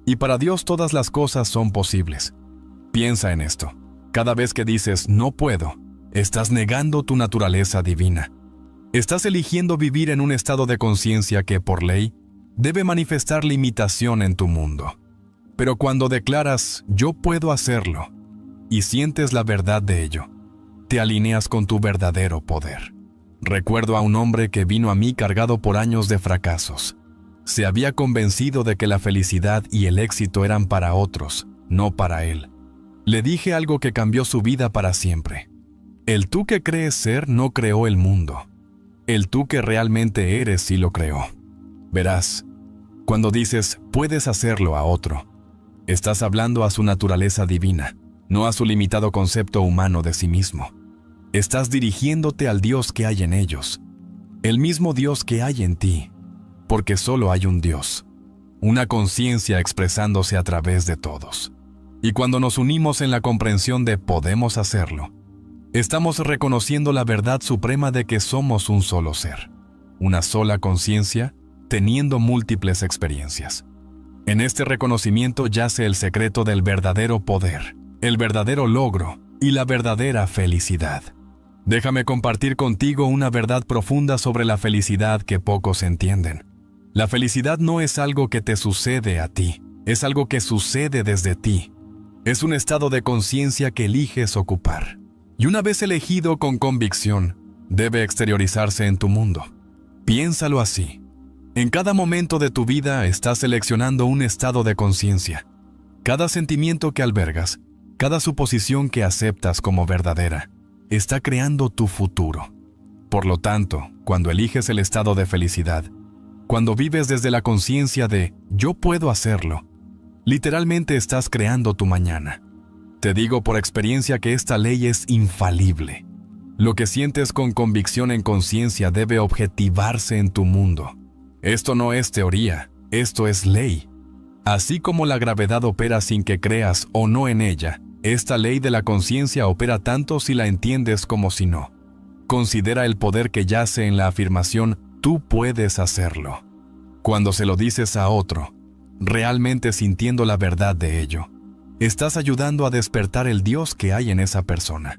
Y para Dios todas las cosas son posibles. Piensa en esto. Cada vez que dices «no puedo», estás negando tu naturaleza divina. Estás eligiendo vivir en un estado de conciencia que, por ley, debe manifestar limitación en tu mundo. Pero cuando declaras «yo puedo hacerlo» y sientes la verdad de ello, te alineas con tu verdadero poder. Recuerdo a un hombre que vino a mí cargado por años de fracasos. Se había convencido de que la felicidad y el éxito eran para otros, no para él. Le dije algo que cambió su vida para siempre. El tú que crees ser no creó el mundo. El tú que realmente eres sí lo creó. Verás, cuando dices «puedes hacerlo» a otro, estás hablando a su naturaleza divina, no a su limitado concepto humano de sí mismo. Estás dirigiéndote al Dios que hay en ellos, el mismo Dios que hay en ti, porque solo hay un Dios, una conciencia expresándose a través de todos. Y cuando nos unimos en la comprensión de «podemos hacerlo», estamos reconociendo la verdad suprema de que somos un solo ser, una sola conciencia, teniendo múltiples experiencias. En este reconocimiento yace el secreto del verdadero poder, el verdadero logro y la verdadera felicidad. Déjame compartir contigo una verdad profunda sobre la felicidad que pocos entienden. La felicidad no es algo que te sucede a ti, es algo que sucede desde ti. Es un estado de conciencia que eliges ocupar. Y una vez elegido con convicción, debe exteriorizarse en tu mundo. Piénsalo así. En cada momento de tu vida estás seleccionando un estado de conciencia. Cada sentimiento que albergas, cada suposición que aceptas como verdadera, está creando tu futuro. Por lo tanto, cuando eliges el estado de felicidad, cuando vives desde la conciencia de «yo puedo hacerlo», literalmente estás creando tu mañana. Te digo por experiencia que esta ley es infalible. Lo que sientes con convicción en conciencia debe objetivarse en tu mundo. Esto no es teoría, esto es ley. Así como la gravedad opera sin que creas o no en ella, esta ley de la conciencia opera tanto si la entiendes como si no. Considera el poder que yace en la afirmación «tú puedes hacerlo». Cuando se lo dices a otro, realmente sintiendo la verdad de ello, estás ayudando a despertar el Dios que hay en esa persona.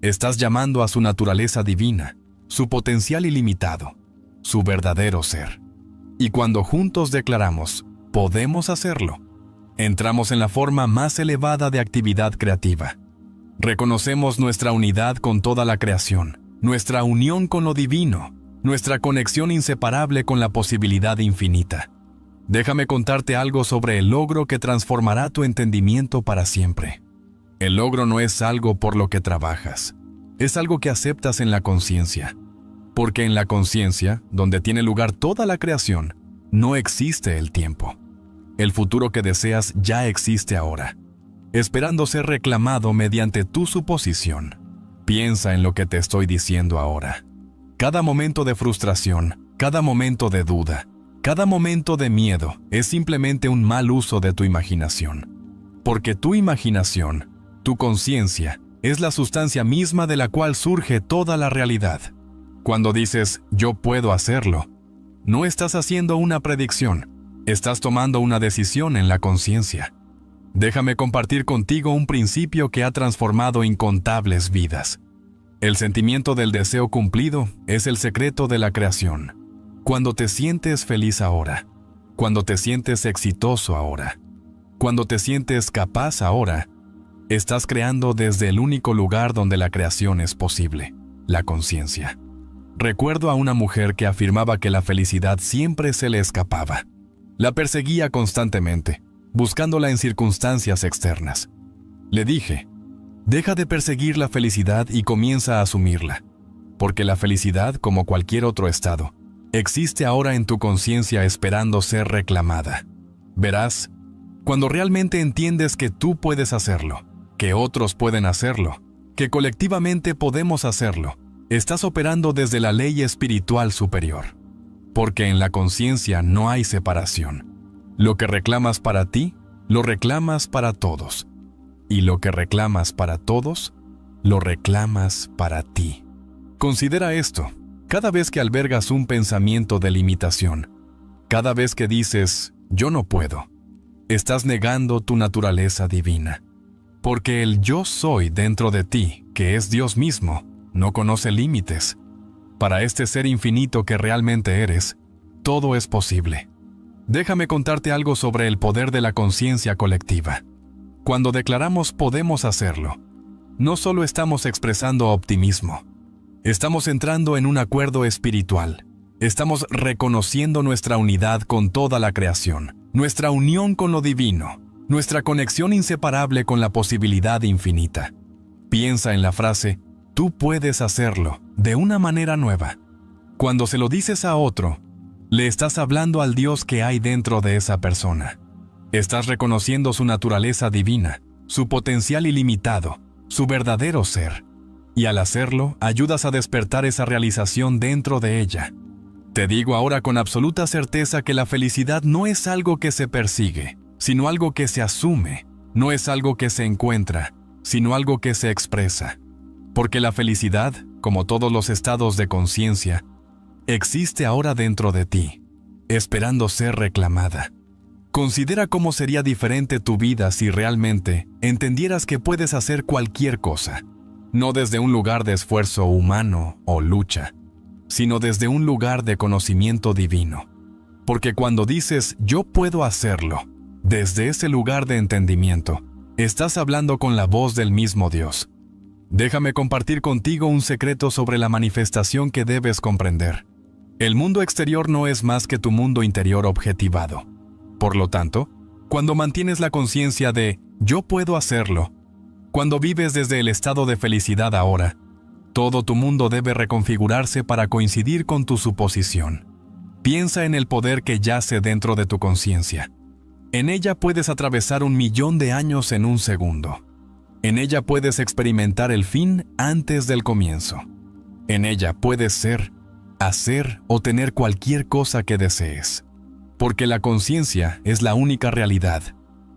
Estás llamando a su naturaleza divina, su potencial ilimitado, su verdadero ser. Y cuando juntos declaramos podemos hacerlo. Entramos en la forma más elevada de actividad creativa. Reconocemos nuestra unidad con toda la creación, nuestra unión con lo divino, nuestra conexión inseparable con la posibilidad infinita. Déjame contarte algo sobre el logro que transformará tu entendimiento para siempre. El logro no es algo por lo que trabajas, es algo que aceptas en la conciencia. Porque en la conciencia, donde tiene lugar toda la creación, no existe el tiempo. El futuro que deseas ya existe ahora, esperando ser reclamado mediante tu suposición. Piensa en lo que te estoy diciendo ahora. Cada momento de frustración, cada momento de duda, cada momento de miedo es simplemente un mal uso de tu imaginación. Porque tu imaginación, tu conciencia, es la sustancia misma de la cual surge toda la realidad. Cuando dices, yo puedo hacerlo, no estás haciendo una predicción, estás tomando una decisión en la conciencia. Déjame compartir contigo un principio que ha transformado incontables vidas. El sentimiento del deseo cumplido es el secreto de la creación. Cuando te sientes feliz ahora, cuando te sientes exitoso ahora, cuando te sientes capaz ahora, estás creando desde el único lugar donde la creación es posible, la conciencia. Recuerdo a una mujer que afirmaba que la felicidad siempre se le escapaba. La perseguía constantemente, buscándola en circunstancias externas. Le dije, deja de perseguir la felicidad y comienza a asumirla, porque la felicidad, como cualquier otro estado, existe ahora en tu conciencia esperando ser reclamada. Verás, cuando realmente entiendes que tú puedes hacerlo, que otros pueden hacerlo, que colectivamente podemos hacerlo, estás operando desde la ley espiritual superior. Porque en la conciencia no hay separación. Lo que reclamas para ti, lo reclamas para todos. Y lo que reclamas para todos, lo reclamas para ti. Considera esto. Cada vez que albergas un pensamiento de limitación, cada vez que dices, yo no puedo, estás negando tu naturaleza divina. Porque el yo soy dentro de ti, que es Dios mismo, no conoce límites. Para este ser infinito que realmente eres, todo es posible. Déjame contarte algo sobre el poder de la conciencia colectiva. Cuando declaramos podemos hacerlo, no solo estamos expresando optimismo, estamos entrando en un acuerdo espiritual. Estamos reconociendo nuestra unidad con toda la creación, nuestra unión con lo divino, nuestra conexión inseparable con la posibilidad infinita. Piensa en la frase, tú puedes hacerlo, de una manera nueva. Cuando se lo dices a otro, le estás hablando al Dios que hay dentro de esa persona. Estás reconociendo su naturaleza divina, su potencial ilimitado, su verdadero ser. Y al hacerlo, ayudas a despertar esa realización dentro de ella. Te digo ahora con absoluta certeza que la felicidad no es algo que se persigue, sino algo que se asume. No es algo que se encuentra, sino algo que se expresa. Porque la felicidad, como todos los estados de conciencia, existe ahora dentro de ti, esperando ser reclamada. Considera cómo sería diferente tu vida si realmente entendieras que puedes hacer cualquier cosa, no desde un lugar de esfuerzo humano o lucha, sino desde un lugar de conocimiento divino. Porque cuando dices yo puedo hacerlo, desde ese lugar de entendimiento, estás hablando con la voz del mismo Dios. Déjame compartir contigo un secreto sobre la manifestación que debes comprender. El mundo exterior no es más que tu mundo interior objetivado. Por lo tanto, cuando mantienes la conciencia de yo puedo hacerlo, cuando vives desde el estado de felicidad ahora, todo tu mundo debe reconfigurarse para coincidir con tu suposición. Piensa en el poder que yace dentro de tu conciencia. En ella puedes atravesar 1.000.000 de años en un segundo. En ella puedes experimentar el fin antes del comienzo. En ella puedes ser, hacer o tener cualquier cosa que desees. Porque la conciencia es la única realidad,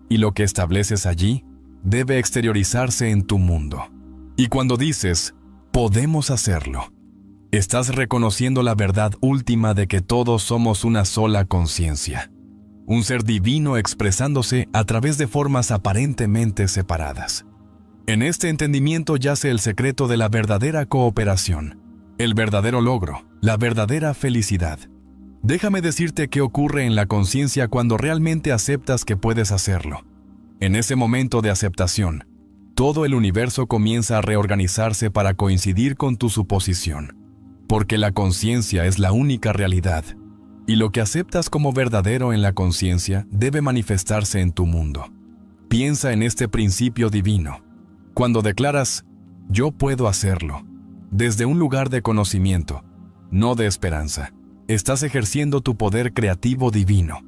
y lo que estableces allí debe exteriorizarse en tu mundo. Y cuando dices, podemos hacerlo, estás reconociendo la verdad última de que todos somos una sola conciencia. Un ser divino expresándose a través de formas aparentemente separadas. En este entendimiento yace el secreto de la verdadera cooperación, el verdadero logro, la verdadera felicidad. Déjame decirte qué ocurre en la conciencia cuando realmente aceptas que puedes hacerlo. En ese momento de aceptación, todo el universo comienza a reorganizarse para coincidir con tu suposición, porque la conciencia es la única realidad, y lo que aceptas como verdadero en la conciencia debe manifestarse en tu mundo. Piensa en este principio divino. Cuando declaras, yo puedo hacerlo, desde un lugar de conocimiento, no de esperanza, estás ejerciendo tu poder creativo divino.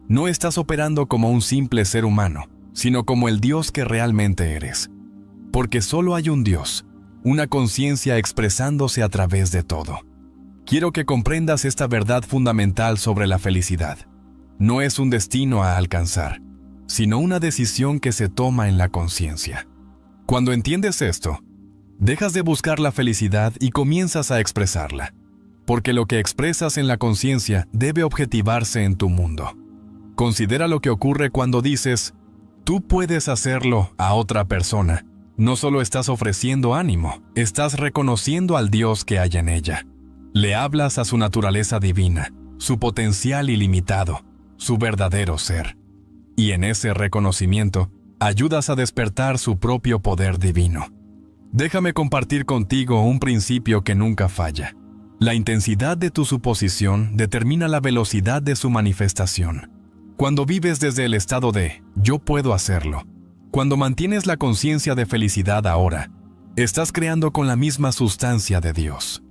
No estás operando como un simple ser humano, sino como el Dios que realmente eres. Porque solo hay un Dios, una conciencia expresándose a través de todo. Quiero que comprendas esta verdad fundamental sobre la felicidad. No es un destino a alcanzar, sino una decisión que se toma en la conciencia. Cuando entiendes esto, dejas de buscar la felicidad y comienzas a expresarla, porque lo que expresas en la conciencia debe objetivarse en tu mundo. Considera lo que ocurre cuando dices, tú puedes hacerlo a otra persona. No solo estás ofreciendo ánimo, estás reconociendo al Dios que hay en ella. Le hablas a su naturaleza divina, su potencial ilimitado, su verdadero ser. Y en ese reconocimiento, ayudas a despertar su propio poder divino. Déjame compartir contigo un principio que nunca falla. La intensidad de tu suposición determina la velocidad de su manifestación. Cuando vives desde el estado de yo puedo hacerlo, cuando mantienes la conciencia de felicidad ahora, estás creando con la misma sustancia de Dios.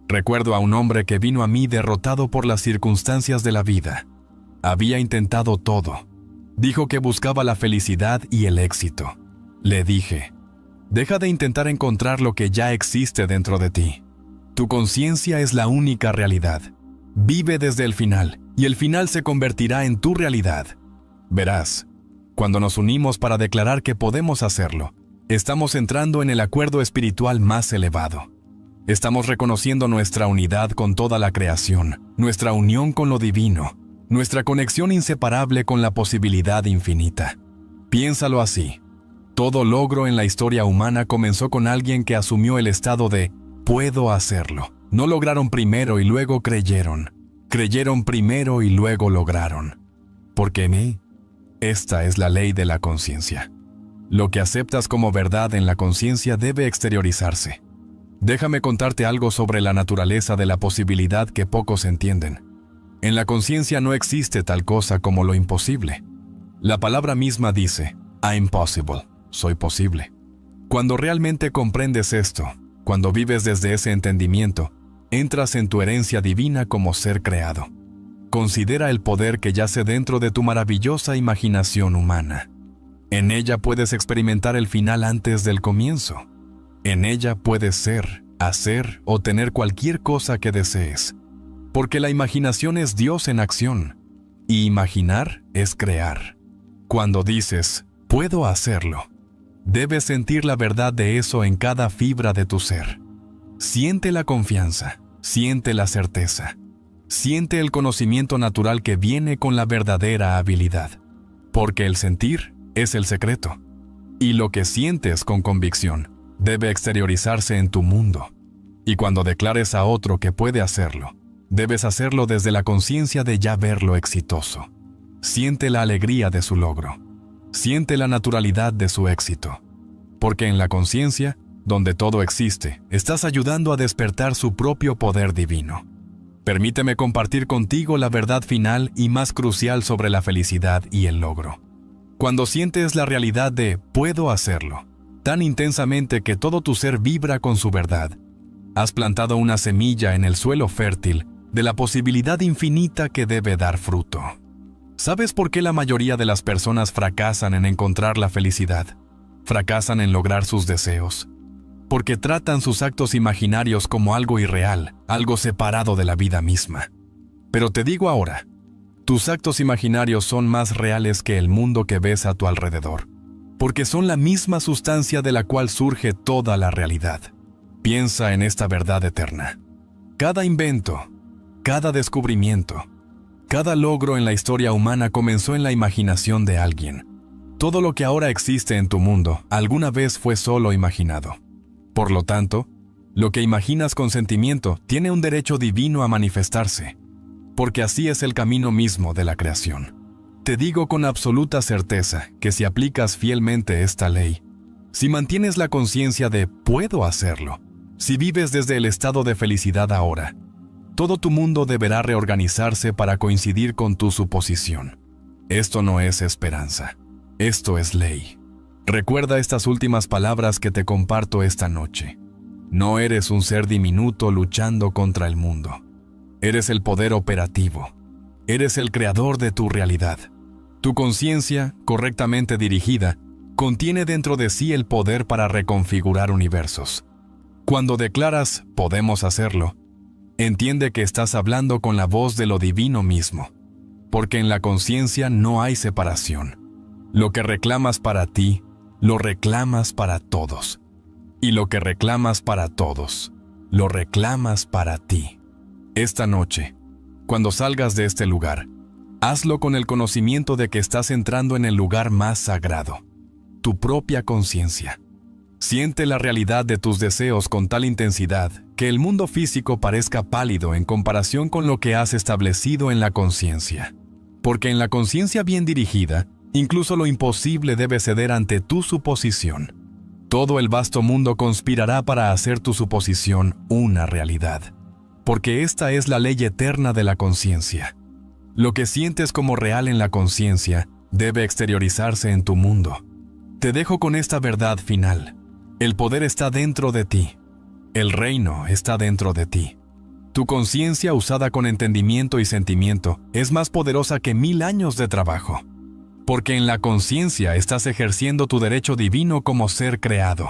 Recuerdo a un hombre que vino a mí derrotado por las circunstancias de la vida. Había intentado todo. Dijo que buscaba la felicidad y el éxito. Le dije, deja de intentar encontrar lo que ya existe dentro de ti. Tu conciencia es la única realidad. Vive desde el final, y el final se convertirá en tu realidad. Verás, cuando nos unimos para declarar que podemos hacerlo, estamos entrando en el acuerdo espiritual más elevado. Estamos reconociendo nuestra unidad con toda la creación, nuestra unión con lo divino, nuestra conexión inseparable con la posibilidad infinita. Piénsalo así. Todo logro en la historia humana comenzó con alguien que asumió el estado de puedo hacerlo. No lograron primero y luego creyeron. Creyeron primero y luego lograron. Porque esta es la ley de la conciencia. Lo que aceptas como verdad en la conciencia debe exteriorizarse. Déjame contarte algo sobre la naturaleza de la posibilidad que pocos entienden. En la conciencia no existe tal cosa como lo imposible. La palabra misma dice, I'm possible, soy posible. Cuando realmente comprendes esto, cuando vives desde ese entendimiento, entras en tu herencia divina como ser creado. Considera el poder que yace dentro de tu maravillosa imaginación humana. En ella puedes experimentar el final antes del comienzo. En ella puedes ser, hacer o tener cualquier cosa que desees. Porque la imaginación es Dios en acción, y imaginar es crear. Cuando dices, puedo hacerlo, debes sentir la verdad de eso en cada fibra de tu ser. Siente la confianza, siente la certeza, siente el conocimiento natural que viene con la verdadera habilidad. Porque el sentir es el secreto, y lo que sientes con convicción debe exteriorizarse en tu mundo. Y cuando declares a otro que puede hacerlo, debes hacerlo desde la conciencia de ya verlo exitoso. Siente la alegría de su logro. Siente la naturalidad de su éxito. Porque en la conciencia, donde todo existe, estás ayudando a despertar su propio poder divino. Permíteme compartir contigo la verdad final y más crucial sobre la felicidad y el logro. Cuando sientes la realidad de puedo hacerlo, tan intensamente que todo tu ser vibra con su verdad, has plantado una semilla en el suelo fértil de la posibilidad infinita que debe dar fruto. ¿Sabes por qué la mayoría de las personas fracasan en encontrar la felicidad? Fracasan en lograr sus deseos. Porque tratan sus actos imaginarios como algo irreal, algo separado de la vida misma. Pero te digo ahora, tus actos imaginarios son más reales que el mundo que ves a tu alrededor, porque son la misma sustancia de la cual surge toda la realidad. Piensa en esta verdad eterna. Cada invento, cada descubrimiento, cada logro en la historia humana comenzó en la imaginación de alguien. Todo lo que ahora existe en tu mundo alguna vez fue solo imaginado. Por lo tanto, lo que imaginas con sentimiento tiene un derecho divino a manifestarse. porque así es el camino mismo de la creación. Te digo con absoluta certeza que si aplicas fielmente esta ley, si mantienes la conciencia de puedo hacerlo, si vives desde el estado de felicidad ahora, todo tu mundo deberá reorganizarse para coincidir con tu suposición. Esto no es esperanza, esto es ley. Recuerda estas últimas palabras que te comparto esta noche. No eres un ser diminuto luchando contra el mundo. Eres el poder operativo. Eres el creador de tu realidad. Tu conciencia, correctamente dirigida, contiene dentro de sí el poder para reconfigurar universos. Cuando declaras «podemos hacerlo», entiende que estás hablando con la voz de lo divino mismo, porque en la conciencia no hay separación. Lo que reclamas para ti, lo reclamas para todos. Y lo que reclamas para todos, lo reclamas para ti. Esta noche, cuando salgas de este lugar, hazlo con el conocimiento de que estás entrando en el lugar más sagrado, tu propia conciencia. Siente la realidad de tus deseos con tal intensidad que el mundo físico parezca pálido en comparación con lo que has establecido en la conciencia. Porque en la conciencia bien dirigida, incluso lo imposible debe ceder ante tu suposición. Todo el vasto mundo conspirará para hacer tu suposición una realidad. Porque esta es la ley eterna de la conciencia. Lo que sientes como real en la conciencia debe exteriorizarse en tu mundo. Te dejo con esta verdad final. El poder está dentro de ti. El reino está dentro de ti. Tu conciencia usada con entendimiento y sentimiento es más poderosa que 1000 años de trabajo. Porque en la conciencia estás ejerciendo tu derecho divino como ser creado.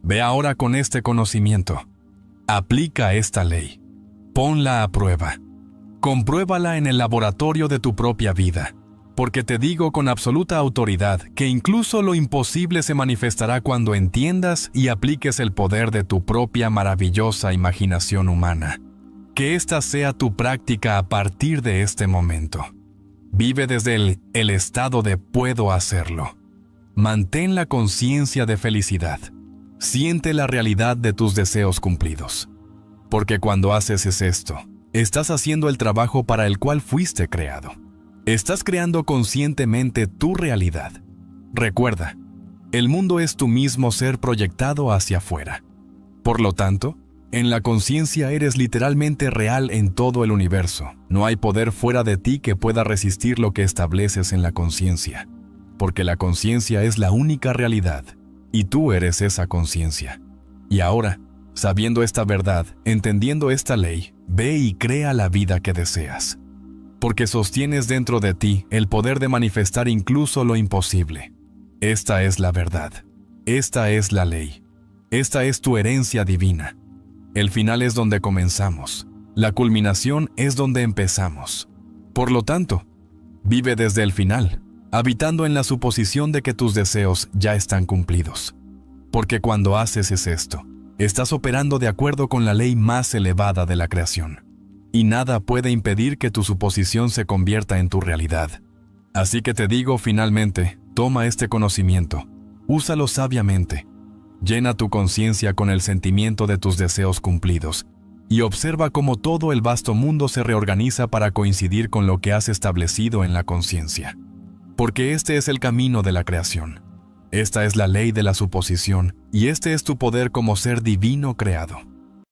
Ve ahora con este conocimiento. Aplica esta ley. Ponla a prueba. Compruébala en el laboratorio de tu propia vida. Porque te digo con absoluta autoridad que incluso lo imposible se manifestará cuando entiendas y apliques el poder de tu propia maravillosa imaginación humana. Que esta sea tu práctica a partir de este momento. Vive desde el estado de puedo hacerlo. Mantén la conciencia de felicidad. Siente la realidad de tus deseos cumplidos. Porque cuando haces esto, estás haciendo el trabajo para el cual fuiste creado. Estás creando conscientemente tu realidad. Recuerda, el mundo es tu mismo ser proyectado hacia afuera. Por lo tanto, en la conciencia eres literalmente real en todo el universo. No hay poder fuera de ti que pueda resistir lo que estableces en la conciencia. Porque la conciencia es la única realidad, y tú eres esa conciencia. Y ahora, sabiendo esta verdad, entendiendo esta ley, ve y crea la vida que deseas. Porque sostienes dentro de ti el poder de manifestar incluso lo imposible. Esta es la verdad. Esta es la ley. Esta es tu herencia divina. El final es donde comenzamos. La culminación es donde empezamos. Por lo tanto, vive desde el final, habitando en la suposición de que tus deseos ya están cumplidos. Porque cuando haces esto, estás operando de acuerdo con la ley más elevada de la creación. Y nada puede impedir que tu suposición se convierta en tu realidad. Así que te digo finalmente, toma este conocimiento, úsalo sabiamente, llena tu conciencia con el sentimiento de tus deseos cumplidos y observa cómo todo el vasto mundo se reorganiza para coincidir con lo que has establecido en la conciencia. Porque este es el camino de la creación. Esta es la ley de la suposición y este es tu poder como ser divino creado.